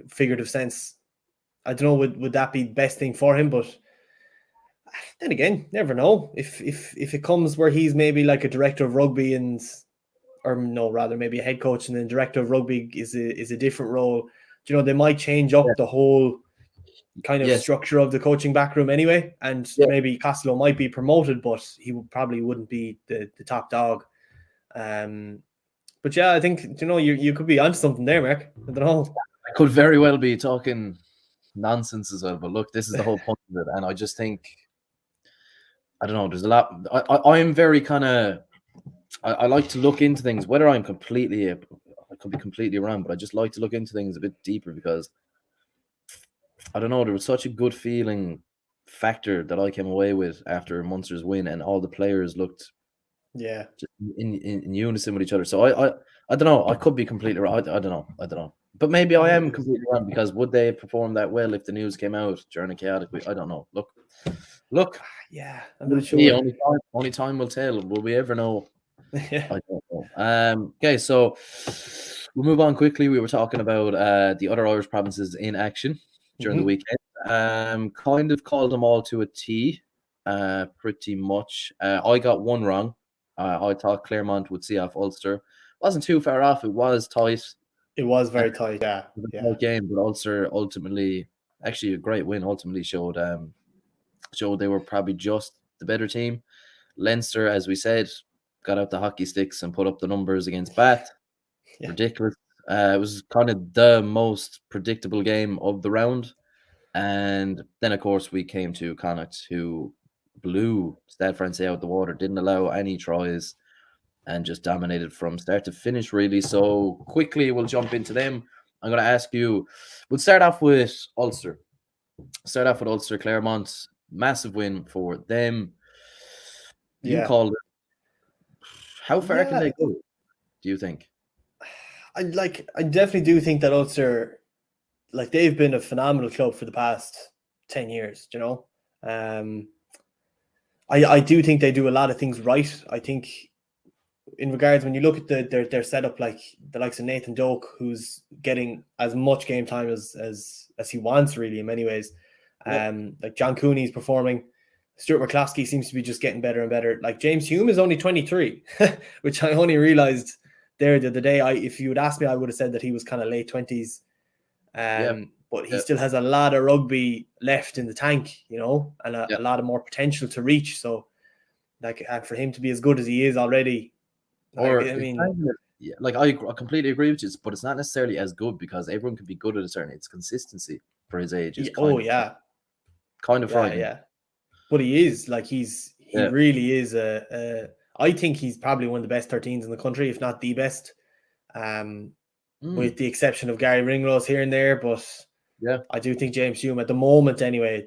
figurative sense. I don't know, would that be the best thing for him? But then again, never know. If it comes where he's maybe like a director of rugby maybe a head coach, and then director of rugby is a different role. They might change up the whole kind of structure of the coaching backroom anyway, and maybe Castello might be promoted, but he probably wouldn't be the top dog. But yeah, I think you could be onto something there, Mark. I don't know. I could very well be talking nonsense as well, but look, this is the whole point of it, and I just think, I don't know, there's a lot. I'm very kind of, I like to look into things, whether I could be completely wrong, but I just like to look into things a bit deeper because I don't know, there was such a good feeling factor that I came away with after Munster's win, and all the players looked just in unison with each other. So I don't know, I could be completely wrong. I don't know. But maybe I am completely wrong, because would they perform that well if the news came out during a chaotic week? I don't know. Look. Yeah, I'm not sure. Only time will tell. Will we ever know? I don't know. Okay, so we'll move on quickly. We were talking about the other Irish provinces in action during the weekend. Kind of called them all to a T, pretty much. I got one wrong. I thought Claremont would see off Ulster. Wasn't too far off. It was tight. It was very tight. Yeah. Game, but Ulster ultimately, actually a great win. Ultimately showed they were probably just the better team. Leinster, as we said, got out the hockey sticks and put up the numbers against Bath. Ridiculous. It was kind of the most predictable game of the round. And then, of course, we came to Connacht, who blew Stade Francais out the water, didn't allow any tries, and just dominated from start to finish, really. So quickly, we'll jump into them. I'm going to ask you, we'll start off with Ulster. Claremont, massive win for them. You called it. How far can they go, do you think? I definitely do think that Ulster, like, they've been a phenomenal club for the past 10 years, I do think they do a lot of things right. I think in regards, when you look at their setup, like the likes of Nathan Doak, who's getting as much game time as he wants, really, in many ways. Like John Cooney's performing. Stuart McCloskey seems to be just getting better and better. Like James Hume is only 23, which I only realized there the other day. If you would ask me, I would have said that he was kind of late 20s. But he still has a lot of rugby left in the tank, and a lot of more potential to reach. So, like, for him to be as good as he is already, I completely agree with you, but it's not necessarily as good, because everyone can be good at a certain. It's consistency for his age. Kind of frightening. But he is, like, he's He really is I think he's probably one of the best 13s in the country, if not the best. With the exception of Gary Ringrose here and there, but I do think James Hume at the moment anyway,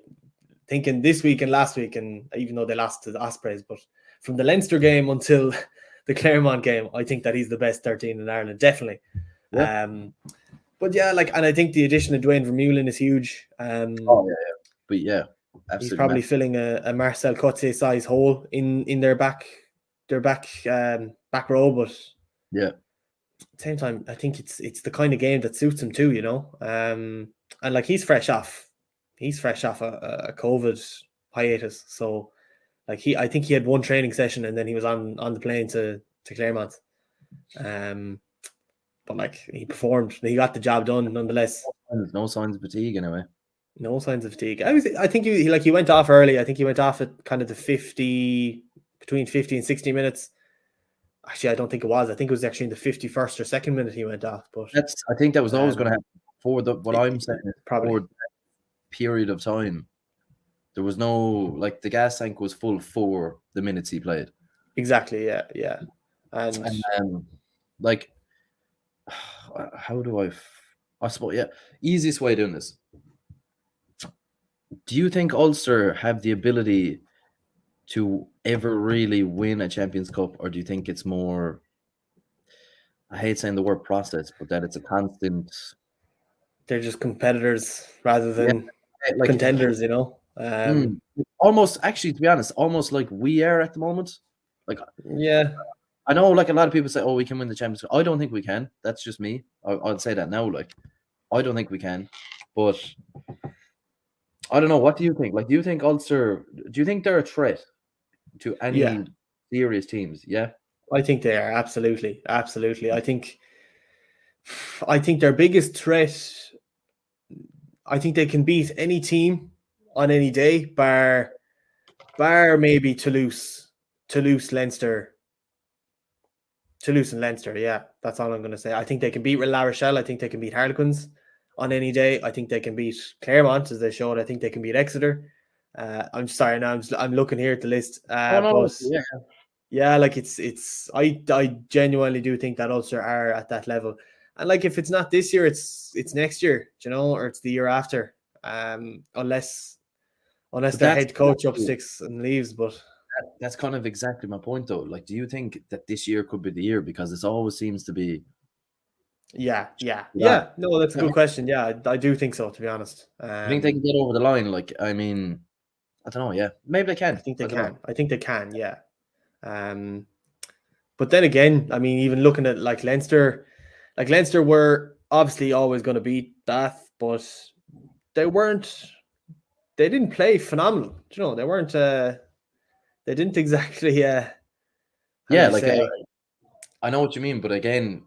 thinking this week and last week, and even though they lost to the Ospreys, but from the Leinster game until the Claremont game, I think that he's the best 13 in Ireland, definitely. But yeah, like, and I think the addition of Dwayne Vermeulen is huge. But yeah, absolutely. He's probably filling a Marcel Coetzee size hole in their back row, but at the same time, I think it's the kind of game that suits him too, you know. And like he's fresh off a COVID hiatus, so like I think he had one training session and then he was on the plane to Claremont. But like he performed, he got the job done nonetheless. No signs of fatigue anyway. No signs of fatigue. I think he went off early. I think he went off at kind of between 50 and 60 minutes. Actually, I don't think it was. I think it was actually in the 51st or 2nd minute he went off. But I think that was always going to happen for I'm saying probably for that period of time. There was no, like, the gas tank was full for the minutes he played. Exactly. Yeah. And like, how do I suppose, easiest way of doing this. Do you think Ulster have the ability to ever really win a Champions Cup, or do you think it's more, I hate saying the word process, but that it's a constant... They're just competitors rather than contenders, you know? Almost, actually, to be honest, almost like we are at the moment. Like, I know, like, a lot of people say, oh, we can win the Champions Cup. I don't think we can. That's just me. I'll say that now. Like, I don't think we can. But I don't know. What do you think? Like, do you think Ulster, do you think they're a threat to any serious teams? Yeah? I think they are. Absolutely. I think their biggest threat, I think they can beat any team on any day, bar maybe Toulouse, Leinster. Toulouse and Leinster, yeah. That's all I'm going to say. I think they can beat La Rochelle. I think they can beat Harlequins on any day. I think they can beat Claremont, as they showed. I think they can beat Exeter. I'm sorry now. I'm looking here at the list. Like it's. I genuinely do think that Ulster are at that level. And like, if it's not this year, it's next year, you know, or it's the year after. Unless their head coach up sticks and leaves, but. That's kind of exactly my point, though. Like, do you think that this year could be the year? Because it always seems to be. Yeah. No, that's a good question. Yeah, I do think so, to be honest. I think they can get over the line. Like, I mean, I don't know. Yeah, maybe they can. I think they can. I think they can. Yeah. But then again, I mean, even looking at like Leinster were obviously always going to beat Bath, but they didn't play phenomenal. You know, they weren't. They didn't exactly. I know what you mean, but again,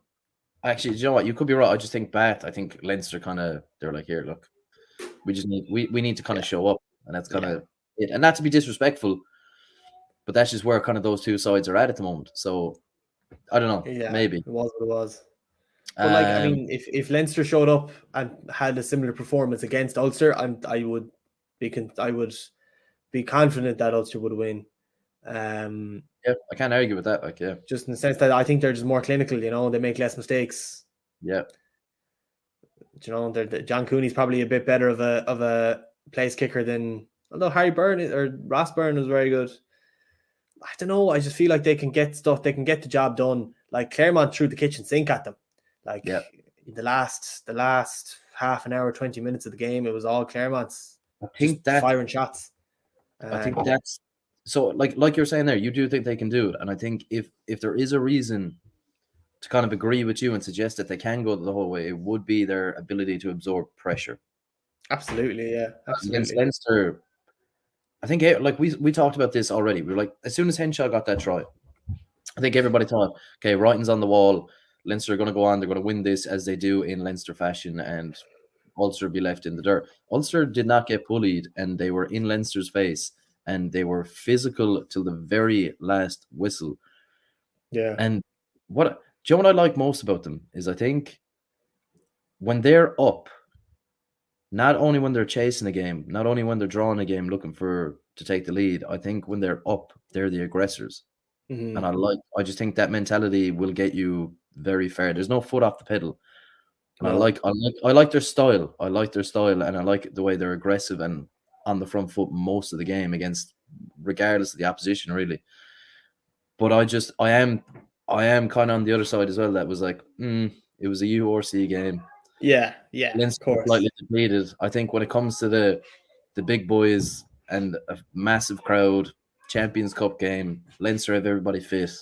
actually, you know what? You could be right. I just think Bath. I think Leinster they're like, here, look, we need to kind of show up, and that's kind of it. And not to be disrespectful, but that's just where kind of those two sides are at the moment. So I don't know. Yeah, maybe it was what it was. But like, I mean, if Leinster showed up and had a similar performance against Ulster, I would be confident that Ulster would win. I can't argue with that. Like, just in the sense that I think they're just more clinical. You know, they make less mistakes. Yeah, you know, John Cooney's probably a bit better of a place kicker than, although Harry Byrne or Ross Byrne was very good. I don't know. I just feel like they can get stuff. They can get the job done. Like Claremont threw the kitchen sink at them. Like in the last half an hour, 20 minutes of the game, it was all Claremont's. I think that firing shots. I think that's so. Like you're saying there, you do think they can do it, and I think if there is a reason to kind of agree with you and suggest that they can go the whole way, it would be their ability to absorb pressure. Absolutely, yeah. Absolutely. Against Leinster, I think, like we talked about this already. We were like, as soon as Henshaw got that try, I think everybody thought, okay, writing's on the wall. Leinster are going to go on. They're going to win this as they do in Leinster fashion, and Ulster be left in the dirt. Ulster did not get bullied, and they were in Leinster's face, and they were physical till the very last whistle. Yeah. And do you know what I like most about them is I think when they're up, not only when they're chasing a game, not only when they're drawing a game, looking to take the lead. I think when they're up, they're the aggressors, and I just think that mentality will get you very far. There's no foot off the pedal, and I like their style. I like their style, and I like the way they're aggressive and on the front foot most of the game against, regardless of the opposition, really. But I am kind of on the other side as well. That was like, it was a URC game. Yeah, Leinster of course. Slightly depleted. I think when it comes to the big boys and a massive crowd, Champions Cup game, Leinster have everybody fit.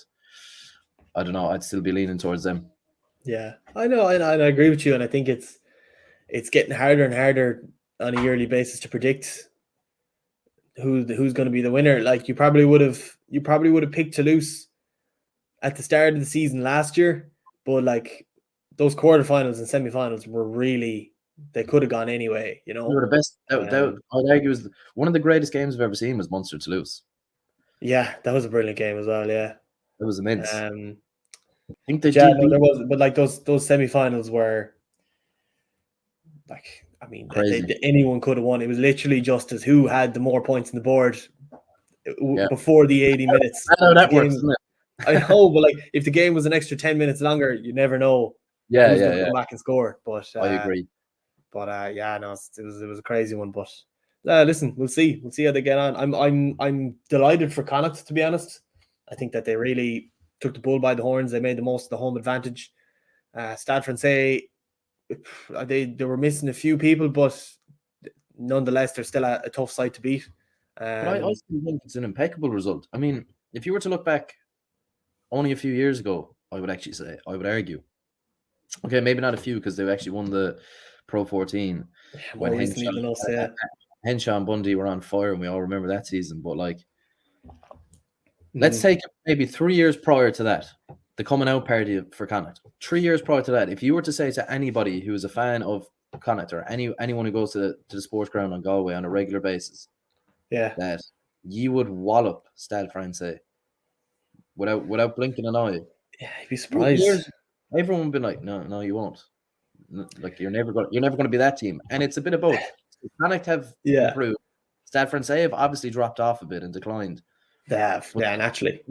I don't know. I'd still be leaning towards them. Yeah, I know, and I agree with you. And I think it's getting harder and harder on a yearly basis to predict who's going to be the winner. Like you probably would have picked Toulouse at the start of the season last year, but like those quarterfinals and semifinals were really, they could have gone anyway. You know, they were the best. I'd argue was one of the greatest games I've ever seen was Munster Toulouse. Yeah, that was a brilliant game as well. Yeah, it was immense. I think they there was, but like those semifinals were like, I mean, anyone could have won. It was literally just as who had the more points on the board before the 80 minutes. I know that works, doesn't it? I know, but like if the game was an extra 10 minutes longer, you never know. Who's going to come back and score. But I agree. But no, it was a crazy one. But listen, we'll see how they get on. I'm delighted for Connacht, to be honest. I think that they really took the bull by the horns. They made the most of the home advantage. Stade Francais, they were missing a few people, but nonetheless, they're still a tough side to beat. But I still think it's an impeccable result. I mean, if you were to look back only a few years ago, I would argue. Okay, maybe not a few, because they actually won the Pro 14 when Henshaw and Bundy were on fire, and we all remember that season. But like, let's take maybe 3 years prior to that, the coming out party for Connacht. 3 years prior to that, if you were to say to anybody who is a fan of Connacht or anyone who goes to the sports ground on Galway on a regular basis, that you would wallop Stade Francais without blinking an eye. Yeah, you'd be surprised. Everyone would be like, no, you won't. Like you're never going to be that team. And it's a bit of both. Connacht have improved. Stade Francais have obviously dropped off a bit and declined. They have, naturally.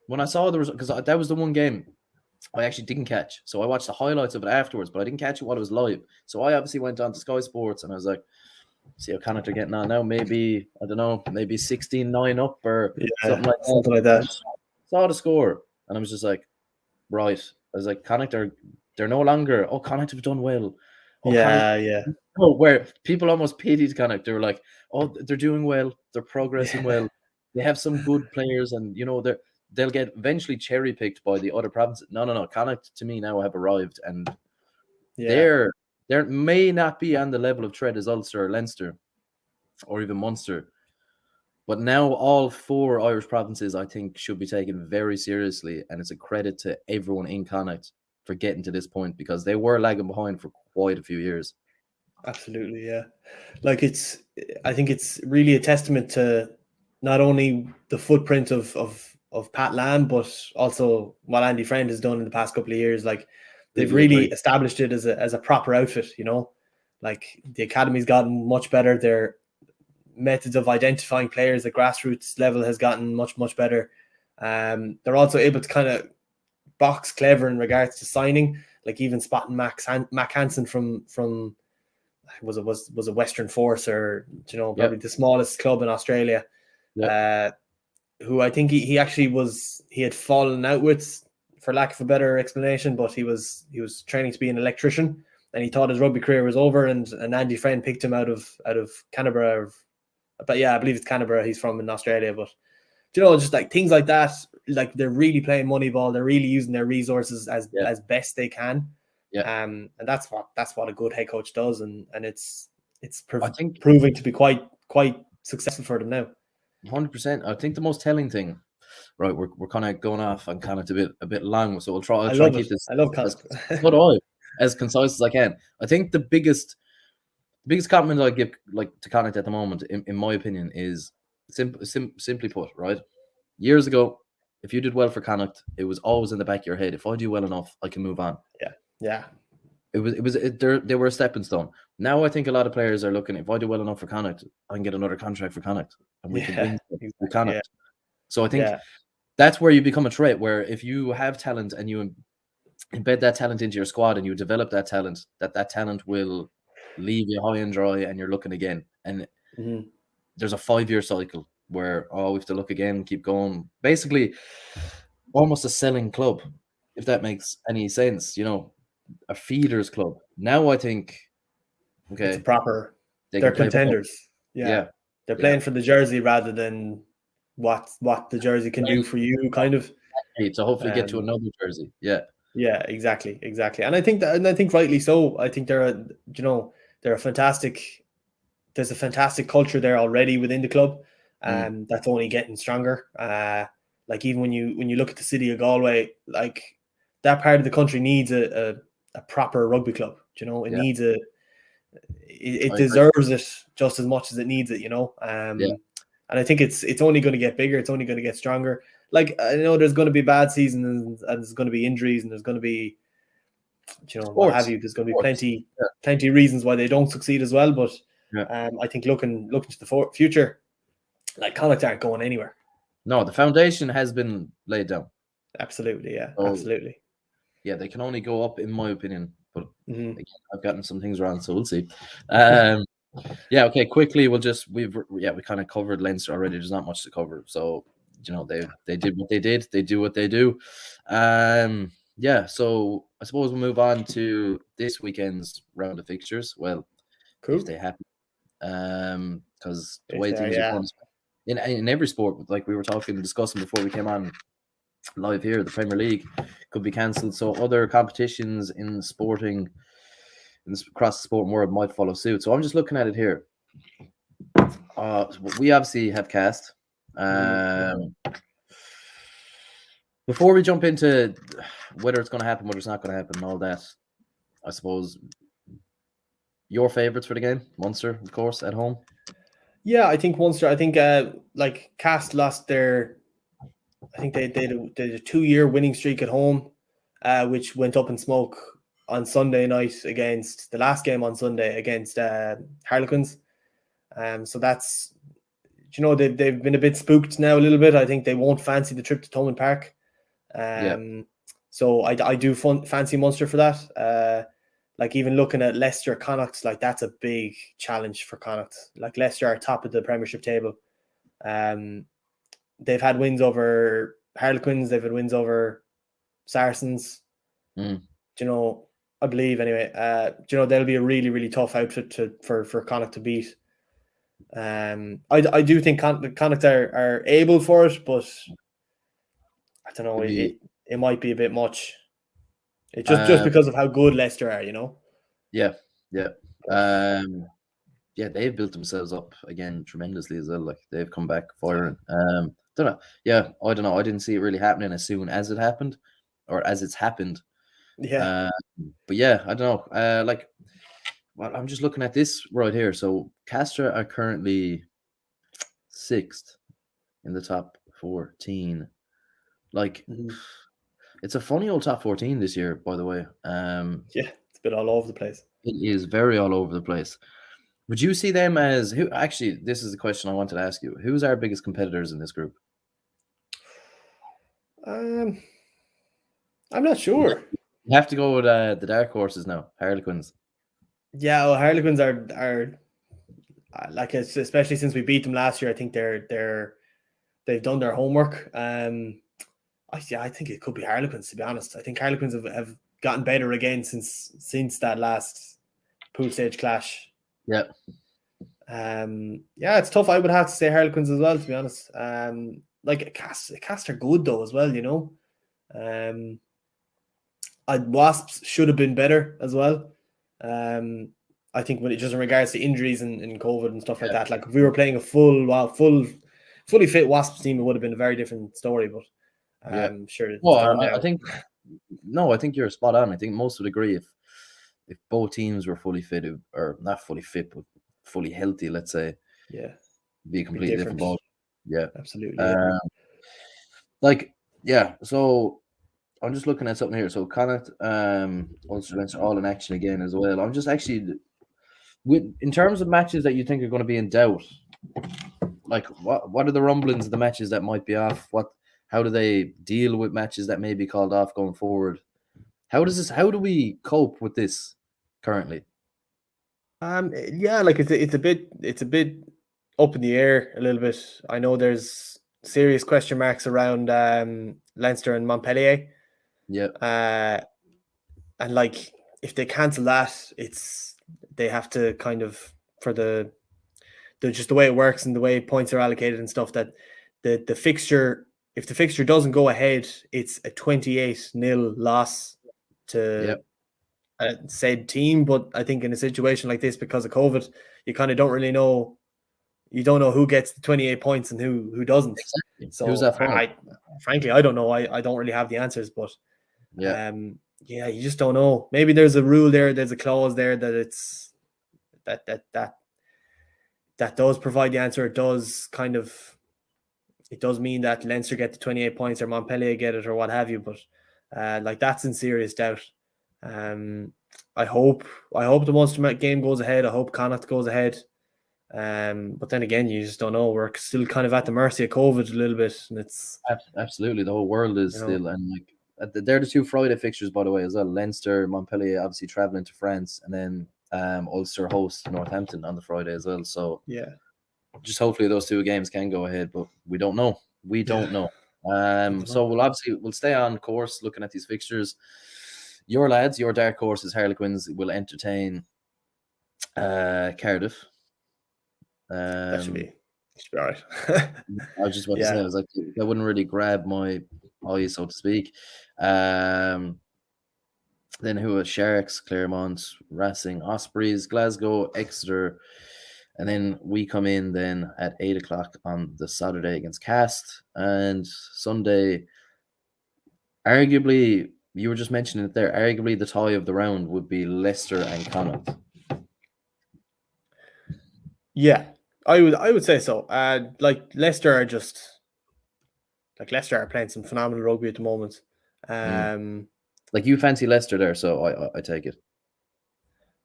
When I saw the result, because that was the one game I actually didn't catch. So I watched the highlights of it afterwards, but I didn't catch it while it was live. So I obviously went on to Sky Sports and I was like, see how Connacht are getting on now. Maybe, I don't know, maybe 16-9 up or something like that. Saw the score and I was just like, right. I was like, Connacht they're no longer, Connacht have done well. Where people almost pitied Connacht. They were like, they're doing well. They're progressing well. They have some good players and, you know, they'll get eventually cherry picked by the other provinces. No. Connacht to me now have arrived, and they're may not be on the level of tread as Ulster or Leinster or even Munster, but now all 4 Irish provinces I think should be taken very seriously, and it's a credit to everyone in Connacht for getting to this point because they were lagging behind for quite a few years. Absolutely, yeah. Like I think it's really a testament to not only the footprint of Pat Lam, but also what Andy Friend has done in the past couple of years. Like they've really established it as a proper outfit, you know. Like the academy's gotten much better. Their methods of identifying players at grassroots level has gotten much, much better. They're also able to kind of box clever in regards to signing, like even spotting Mac Hansen from was a Western Force, or probably the smallest club in Australia. Who I think he had fallen out with, for lack of a better explanation, but he was training to be an electrician and he thought his rugby career was over, and Andy Friend picked him out of Canberra. But I believe it's Canberra he's from in Australia. But just like things like that, like they're really playing money ball. They're really using their resources as best they can. And that's what a good head coach does, and it's proving to be quite successful for them now. 100%. I think the most telling thing, right? We're kind of going off and kind of a bit long, so I'll try to keep this. I love Connacht. as concise as I can. I think the biggest compliment I give to Connacht at the moment, in my opinion, is simply put, right? Years ago, if you did well for Connacht, it was always in the back of your head. If I do well enough, I can move on. Yeah. They were a stepping stone. Now I think a lot of players are looking, if I do well enough for Connacht, I can get another contract for Connacht and we can win for Connacht. Yeah. So I think that's where you become a threat, where if you have talent and you embed that talent into your squad and you develop that talent, that talent will leave you high and dry and you're looking again. And there's a 5-year cycle where, we have to look again, keep going. Basically, almost a selling club, if that makes any sense, a feeders club. Now I think, it's a proper, they're contenders. Yeah. They're playing for the jersey rather than what the jersey can do for you, kind of. To hopefully get to another jersey. Yeah, exactly. And I think rightly so. I think they're a fantastic. There's a fantastic culture there already within the club, and that's only getting stronger. Like even when you look at the city of Galway, like that part of the country needs a proper rugby club. It needs it deserves it just as much as it needs it. And I think it's only going to get bigger. It's only going to get stronger. Like, I know there's going to be bad seasons and there's going to be injuries and there's going to be, what have you. There's going to be plenty of reasons why they don't succeed as well. But I think looking to the future, like Connacht aren't going anywhere. No, the foundation has been laid down. Absolutely, yeah, absolutely. Yeah, they can only go up, in my opinion. But again, I've gotten some things wrong, so we'll see. Yeah, okay. Quickly, we kind of covered Leinster already. There's not much to cover, so they did what they did. They do what they do. Yeah. So I suppose we'll move on to this weekend's round of fixtures. Well, cool. If they happen, because the way things are going in every sport, like we were discussing before we came on live here, the Premier League could be cancelled. So other competitions in sporting. Across the sporting world might follow suit. So I'm just looking at it here. We obviously have cast. Before we jump into whether it's going to happen, whether it's not going to happen, and all that, I suppose your favourites for the game, Munster, of course, at home. Yeah, I think Munster. I think like Cast lost their. I think they did a 2-year winning streak at home, which went up in smoke on Sunday night against the last game on Sunday against Harlequins. So that's, they've been a bit spooked now a little bit. I think they won't fancy the trip to Thomond Park. So I do fancy Munster for that. Like even looking at Leicester, Connacht, like that's a big challenge for Connacht. Like Leicester are top of the Premiership table. They've had wins over Harlequins. They've had wins over Saracens. I believe anyway. They'll be a really, really tough outfit for Connacht to beat. I do think Connacht are able for it, but I don't know. It might be a bit much. It's just because of how good Leicester are, Yeah. They've built themselves up again tremendously as well. Like they've come back firing. Don't know. Yeah, I don't know. I didn't see it really happening as soon as it happened, or as it's happened. Yeah. But yeah, I don't know. I'm just looking at this right here. So Castra are currently 6th in the top 14. Like, it's a funny old top 14 this year, by the way. Yeah, it's a bit all over the place. It is very all over the place. Would you see them as who? Actually, this is the question I wanted to ask you. Who's our biggest competitors in this group? I'm not sure. You have to go with the dark horses now, Harlequins. Yeah, well, Harlequins are like, especially since we beat them last year. I think they've done their homework. I think it could be Harlequins, to be honest. I think Harlequins have gotten better again since that last pool stage clash. Yeah. It's tough. I would have to say Harlequins as well, to be honest. Like Cast are good though as well, Wasps should have been better as well. I think when it just in regards to injuries and COVID and stuff like that, like if we were playing a fully fit Wasps team, it would have been a very different story. But sure. Well, I think you're spot on. I think most would agree if both teams were fully fit, or not fully fit, but fully healthy, let's say, it'd be a completely different ball. Yeah, absolutely. So I'm just looking at something here. So Connacht, Ulster Leinster all in action again as well. I'm just actually in terms of matches that you think are going to be in doubt, like what are the rumblings of the matches that might be off? How do they deal with matches that may be called off going forward? How do we cope with this currently? Yeah, like it's a bit up in the air a little bit. I know there's serious question marks around Leinster and Montpellier. Yeah. And like if they cancel that, they have to kind of, for the just the way it works and the way points are allocated and stuff, that the fixture, if the fixture doesn't go ahead, it's a 28-0 loss to said team. But I think in a situation like this, because of COVID, you kind of don't really know. You don't know who gets the 28 points and who doesn't. Exactly. So who's that for? Frankly, I don't know. I don't really have the answers, but yeah, you just don't know. Maybe there's a rule there. There's a clause there that it's that does provide the answer. It does mean that Leinster get the 28 points or Montpellier get it or what have you. But like that's in serious doubt. I hope the Munster game goes ahead. I hope Connacht goes ahead. But then again, you just don't know. We're still kind of at the mercy of COVID a little bit, and it's absolutely the whole world is still, and like they're the two Friday fixtures, by the way, as well. Leinster, Montpellier, obviously traveling to France, and then Ulster host Northampton on the Friday as well. So yeah, just hopefully those two games can go ahead, but we don't know. So we'll stay on course looking at these fixtures. Your lads, your dark horses, Harlequins, will entertain Cardiff. That should be all right. I was just about to say, I was like, that wouldn't really grab my eye, so to speak. Then who are Sharks, Claremont, Racing, Ospreys, Glasgow, Exeter, and then we come in then at 8 o'clock on the Saturday against Cast, and Sunday, arguably, you were just mentioning it there, arguably the tie of the round would be Leicester and Connacht. Yeah, I would say so. Like Leicester are playing some phenomenal rugby at the moment. Like you fancy Leicester there, so I take it.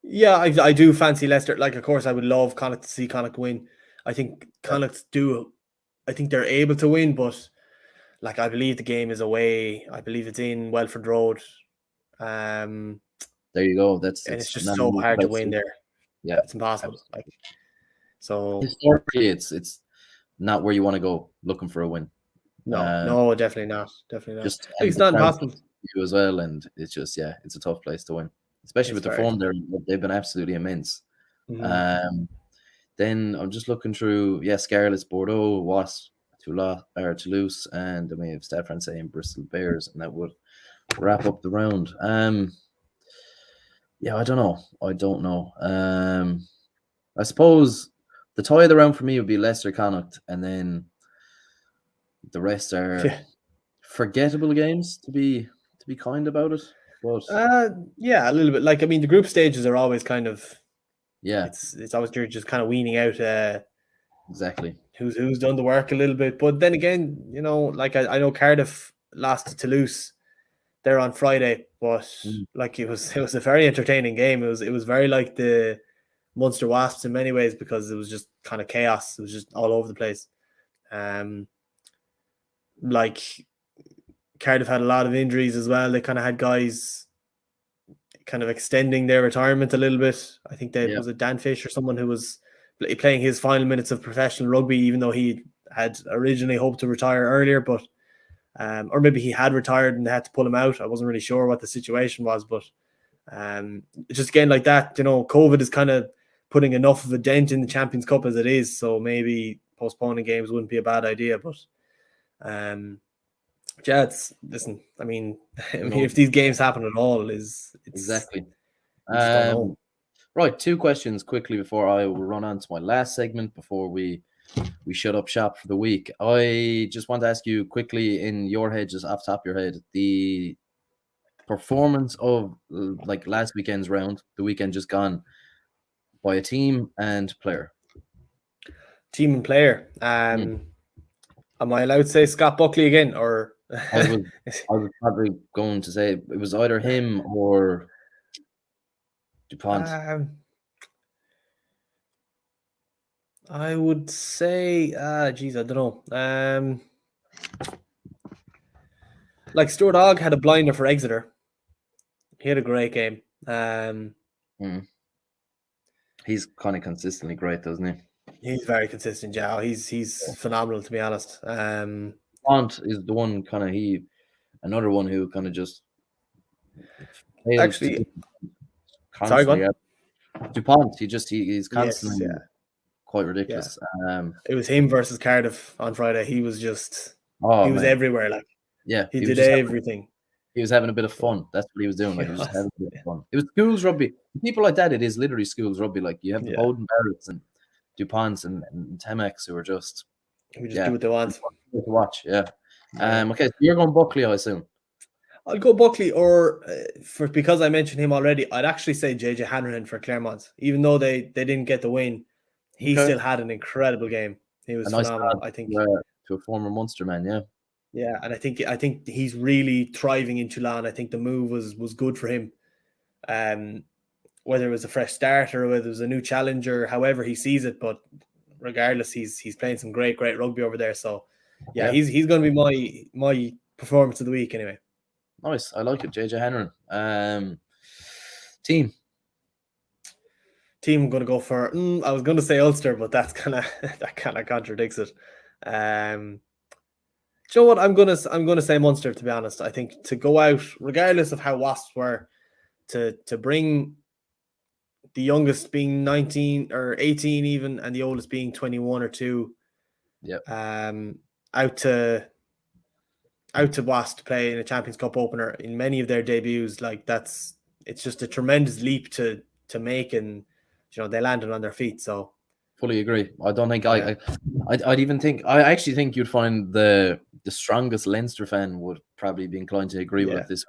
Yeah, I do fancy Leicester. Like, of course, I would love Connacht to see Connacht win. I think Connacht I think they're able to win, but like I believe the game is away. I believe it's in Welford Road. There you go. It's just so hard to win there. Yeah, it's impossible. Absolutely. Like, so historically, it's not where you want to go looking for a win. No, definitely not. Definitely not. It's not impossible you as well, and it's just it's a tough place to win, especially with the form there. They've been absolutely immense. Mm-hmm. Then I'm just looking through. Scarlets, Bordeaux, Wasps, Toulouse, and then we have Stade Francais and Bristol Bears, and that would wrap up the round. I don't know. I suppose the tie of the round for me would be Leicester, Connacht, and then the rest are forgettable games, to be kind about it. But a little bit. Like, I mean, the group stages are always kind of it's always you're just kind of weaning out exactly who's done the work a little bit. But then again, like I know Cardiff lost to Toulouse there on Friday, but like it was a very entertaining game. It was very like the Munster Wasps in many ways, because it was just kind of chaos. It was just all over the place. Like Cardiff had a lot of injuries as well. They kind of had guys kind of extending their retirement a little bit. I think there was a Dan Fish or someone who was playing his final minutes of professional rugby, even though he had originally hoped to retire earlier, but or maybe he had retired and they had to pull him out. I wasn't really sure what the situation was, but just again like that, COVID is kind of putting enough of a dent in the Champions Cup as it is, so maybe postponing games wouldn't be a bad idea. But listen, I mean, if these games happen at all, it's exactly. Don't know. Right, 2 questions quickly before I will run on to my last segment before we shut up shop for the week. I just want to ask you quickly, in your head, just off the top of your head, the performance of like last weekend's round, the weekend just gone, by a team and player. Team and player. Am I allowed to say Scott Buckley again, or? I was probably going to say it was either him or DuPont. I would say, geez, I don't know. Like Stuart Ogg had a blinder for Exeter. He had a great game. He's kind of consistently great, doesn't he? He's very consistent, yeah. He's phenomenal, to be honest. Pont is the one another one who kind of just actually constantly. Dupont, he's constantly quite ridiculous. Yeah. It was him versus Cardiff on Friday. He was just he was everywhere. Like he did everything. He was having a bit of fun. That's what he was doing. Like he was just having a bit of fun. It was schools rugby. People like that, it is literally schools rugby. Like you have the Bowden Barretts and Duponts and Temex who are just do what they want. To watch, okay, so you're going Buckley, I assume. I'll go Buckley, or because I mentioned him already, I'd actually say JJ Hanrahan for Claremont. Even though they didn't get the win, he still had an incredible game. He was phenomenal. I think to a former Munster man, yeah, and I think he's really thriving in Toulon. I think the move was good for him. Whether it was a fresh start or whether it was a new challenger, however he sees it, but regardless, he's playing some great rugby over there. So he's going to be my performance of the week anyway. Nice, I like it. JJ Hanrahan. Team, I'm going to go for. I was going to say Ulster, but that kind of contradicts it. You know what? I'm gonna say Munster, to be honest. I think to go out, regardless of how Wasps were, to bring the youngest being 19 or 18 even, and the oldest being 21 or 2. Out to Wasp to play in a Champions Cup opener in many of their debuts. Like it's just a tremendous leap to make, and they landed on their feet. So fully agree. I don't think I'd even think. I actually think you'd find the strongest Leinster fan would probably be inclined to agree with this.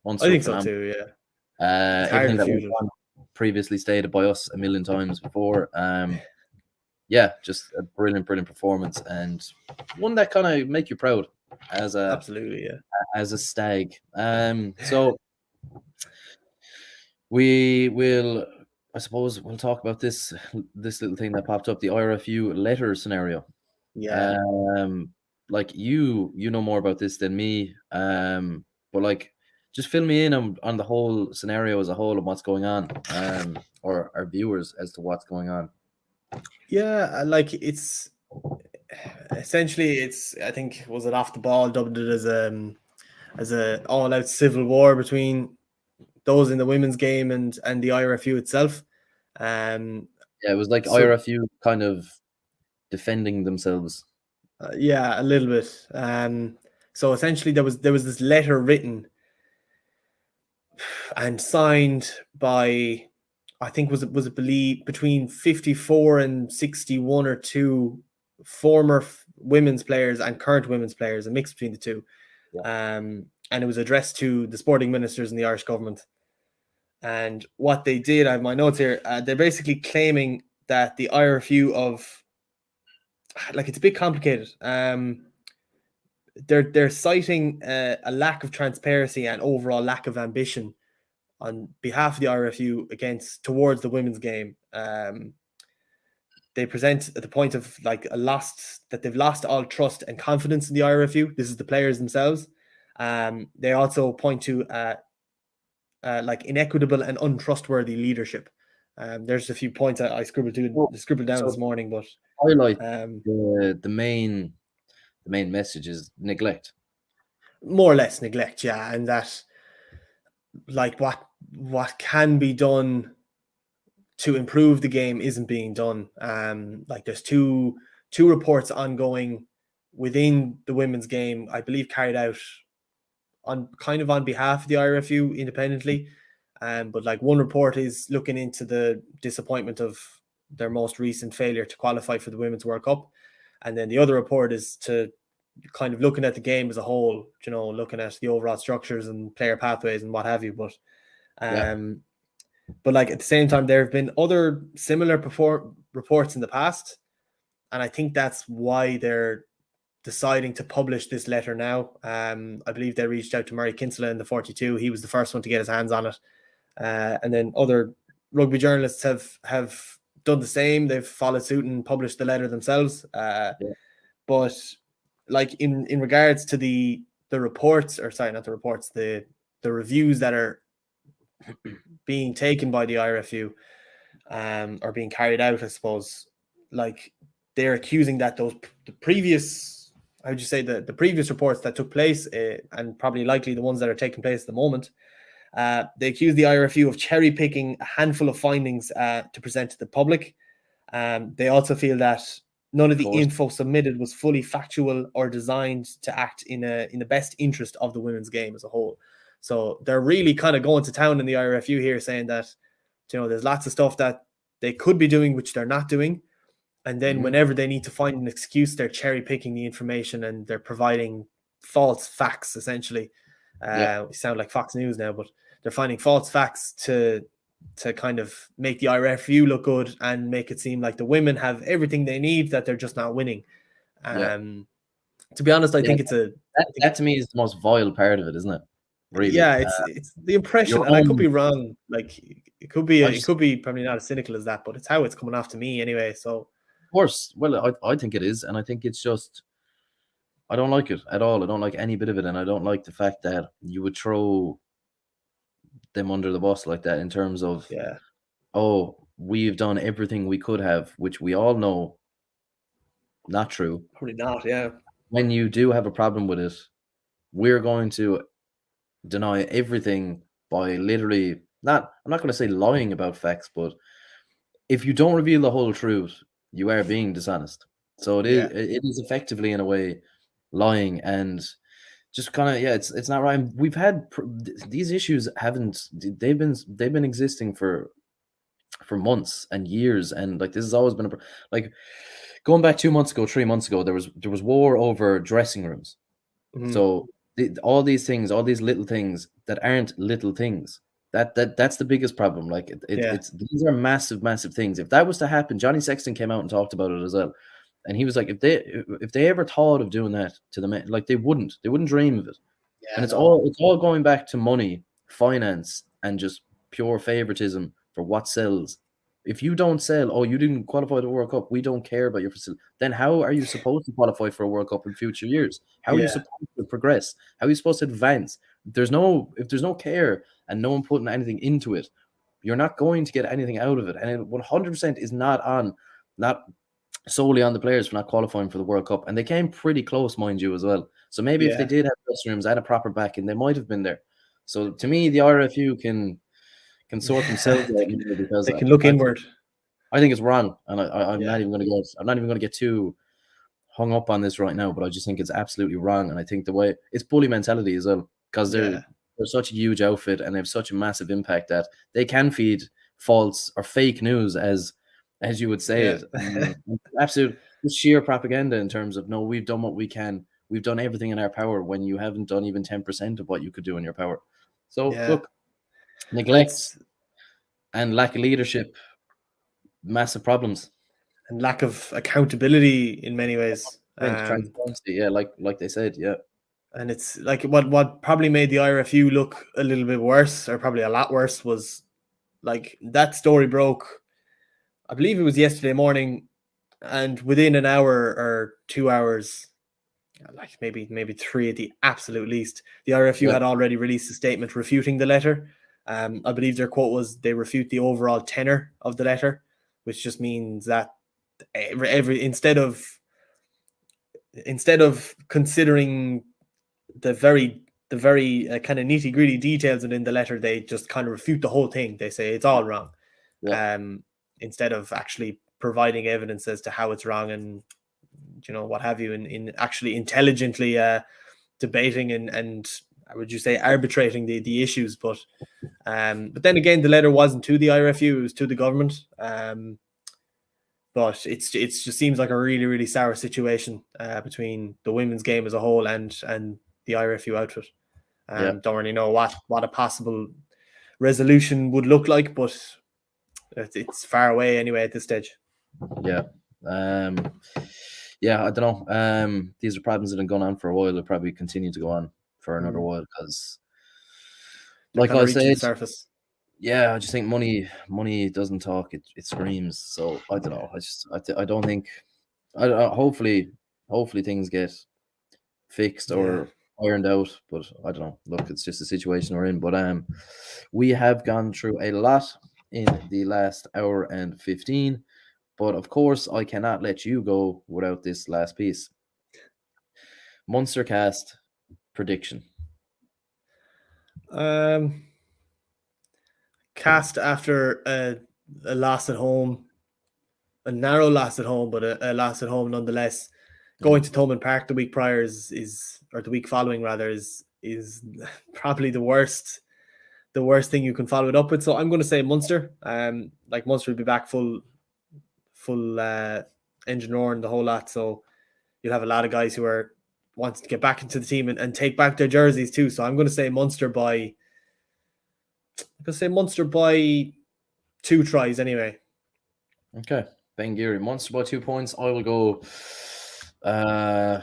I think so too. Yeah. Everything that was previously stated by us a million times before. Just a brilliant performance, and one that kind of make you proud as a stag. So we will. I suppose we'll talk about this little thing that popped up, the IRFU letter scenario. Yeah. Like you know more about this than me. But like, just fill me in on the whole scenario as a whole and what's going on, or our viewers as to what's going on. Yeah, like it's essentially I think was it Off the Ball dubbed it as a all out civil war between those in the women's game and the IRFU itself. It was like IRFU kind of defending themselves. A little bit. So essentially there was this letter written and signed by, I think was it believed between 54 and 61 or 2 former women's players and current women's players, a mix between the two. And it was addressed to the sporting ministers in the Irish government. And what they did, I have my notes here, they're basically claiming that the IRFU it's a bit complicated. They're citing a lack of transparency and overall lack of ambition on behalf of the IRFU towards the women's game. They present at the point of they've lost all trust and confidence in the IRFU. This is the players themselves. They also point to inequitable and untrustworthy leadership. There's a few points I scribbled down this morning, but highlight the main message is neglect. More or less neglect, yeah, and that what can be done to improve the game isn't being done. There's two reports ongoing within the women's game, I believe carried out on behalf of the IRFU independently. But one report is looking into the disappointment of their most recent failure to qualify for the Women's World Cup. And then the other report is to kind of looking at the game as a whole, looking at the overall structures and player pathways and what have you. But at the same time, there have been other similar reports in the past. And I think that's why they're deciding to publish this letter now. I believe they reached out to Murray Kinsella in the 42. He was the first one to get his hands on it. And then other rugby journalists have done the same. They've followed suit and published the letter themselves. But like in regards to the reports, or sorry, not the reports, the reviews that are being taken by the IRFU, or being carried out, I suppose, like they're accusing that the previous, how would you say, the previous reports that took place, and probably likely the ones that are taking place at the moment, they accuse the IRFU of cherry picking a handful of findings to present to the public. They also feel that none of the info submitted was fully factual or designed to act in the best interest of the women's game as a whole. So they're really kind of going to town in the IRFU here, saying that, you know, there's lots of stuff that they could be doing which they're not doing, and then whenever they need to find an excuse, they're cherry picking the information and they're providing false facts, essentially. We sound like Fox News now, but they're finding false facts to kind of make the IRFU look good and make it seem like the women have everything they need, that they're just not winning. To be honest, I think it's that to me is the most vile part of it, isn't it? Really? Yeah, it's the impression, and I could be wrong. Like it could be probably not as cynical as that, but it's how it's coming off to me anyway. So, of course, well, I think it is, and I think it's just, I don't like it at all. I don't like any bit of it, and I don't like the fact that you would throw them under the bus like that in terms of, oh, we've done everything we could have, which we all know not true. Probably not. Yeah. When you do have a problem with it, we're going to deny everything by literally I'm not going to say lying about facts, but if you don't reveal the whole truth, you are being dishonest. So it is effectively, in a way, lying, and just kind of, it's not right. We've had these issues they've been existing for months and years, and like this has always been like going back 2 months ago, 3 months ago, there was war over dressing rooms. So all these things, all these little things that aren't little things, that's the biggest problem. Like it's these are massive things. If that was to happen, Johnny Sexton came out and talked about it as well, and he was like, if they ever thought of doing that to the men, like they wouldn't dream of it. And it's all going back to money, finance, and just pure favoritism for what sells. If you don't sell, oh, you didn't qualify the World Cup, we don't care about your facility, then how are you supposed to qualify for a World Cup in future years? How are you supposed to progress? How are you supposed to advance? If there's no care and no one putting anything into it, you're not going to get anything out of it. And it 100% is not solely on the players for not qualifying for the World Cup. And they came pretty close, mind you, as well. So maybe if they did have dressing rooms and a proper backing, they might have been there. So to me, the RFU can sort themselves out, because they can look inward. I think it's wrong, and I'm not even going to get too hung up on this right now. But I just think it's absolutely wrong, and I think the way it's bully mentality as well, because they're such a huge outfit and they have such a massive impact that they can feed false or fake news, as you would say it. Absolute sheer propaganda in terms of, no, we've done what we can, we've done everything in our power, when you haven't done even 10% of what you could do in your power. So look, neglect and lack of leadership, massive problems, and lack of accountability in many ways. Transparency, like they said, and it's like what probably made the IRFU look a little bit worse, or probably a lot worse, was like that story broke, I believe it was yesterday morning, and within an hour or 2 hours, like maybe 3 at the absolute least, the RFU had already released a statement refuting the letter. I believe their quote was, they refute the overall tenor of the letter, which just means that instead of considering the very kind of nitty gritty details within the letter, they just kind of refute the whole thing. They say it's all wrong, instead of actually providing evidence as to how it's wrong, and what have you, in actually intelligently debating and would you say arbitrating the issues. But then again, the letter wasn't to the IRFU, it was to the government. But it just seems like a really, really sour situation between the women's game as a whole and the IRFU outfit. Don't really know what a possible resolution would look like, but it's far away anyway at this stage. I don't know. These are problems that have gone on for a while. They'll probably continue to go on for another while, because, like I said, Yeah, I just think money doesn't talk; it screams. So I don't know. I don't think. Hopefully things get fixed or ironed out. But I don't know. Look, it's just a situation we're in. But we have gone through a lot in the last hour and 15. But of course, I cannot let you go without this last piece. Munster cast prediction. Cast after a loss at home, a narrow loss at home, but a loss at home nonetheless. Going to Thomond Park the week prior or the week following rather is probably the worst thing you can follow it up with. So I'm going to say Munster. Like Munster will be back full engine roaring, the whole lot. So you'll have a lot of guys who are wanting to get back into the team and take back their jerseys too. So I'm going to say Munster by 2 tries anyway. Okay. Ben Geary, Munster by 2 points. I will go. I'm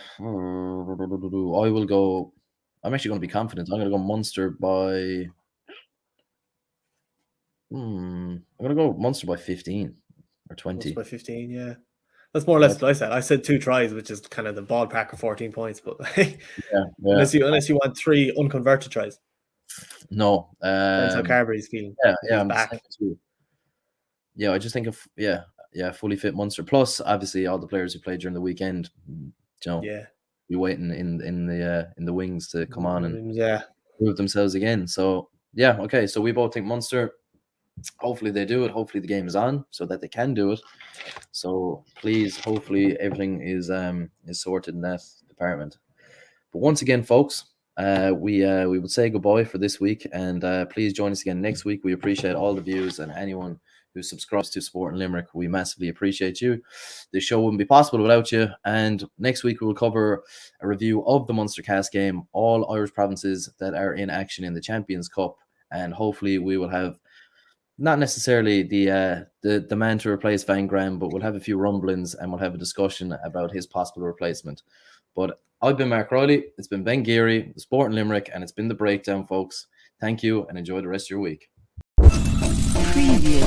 actually going to be confident. I'm going to go Munster by. I'm going to go Munster by 15 or 20. Munster by 15, yeah. That's more or less what I said. I said 2 tries, which is kind of the ballpark of 14 points. But unless you want 3 unconverted tries. No. That's how Carberry's feeling. Yeah, I'm back. Yeah, I just think of fully fit Munster. Plus, obviously, all the players who played during the weekend, be waiting in the wings to come on and prove themselves again. So okay. So we both think Munster. Hopefully they do it. Hopefully the game is on so that they can do it. So please, hopefully everything is sorted in that department. But once again, folks, we would say goodbye for this week, and please join us again next week. We appreciate all the views and anyone who subscribes to Sport and Limerick. We massively appreciate you. This show wouldn't be possible without you. And next week we will cover a review of the Munster Cast game, all Irish provinces that are in action in the Champions Cup, and hopefully we will have not necessarily the man to replace Van Graan, but we'll have a few rumblings and we'll have a discussion about his possible replacement. But I've been Mark Riley. It's been Ben Geary, the Sport and Limerick, and it's been the Breakdown, folks. Thank you and enjoy the rest of your week. Preview.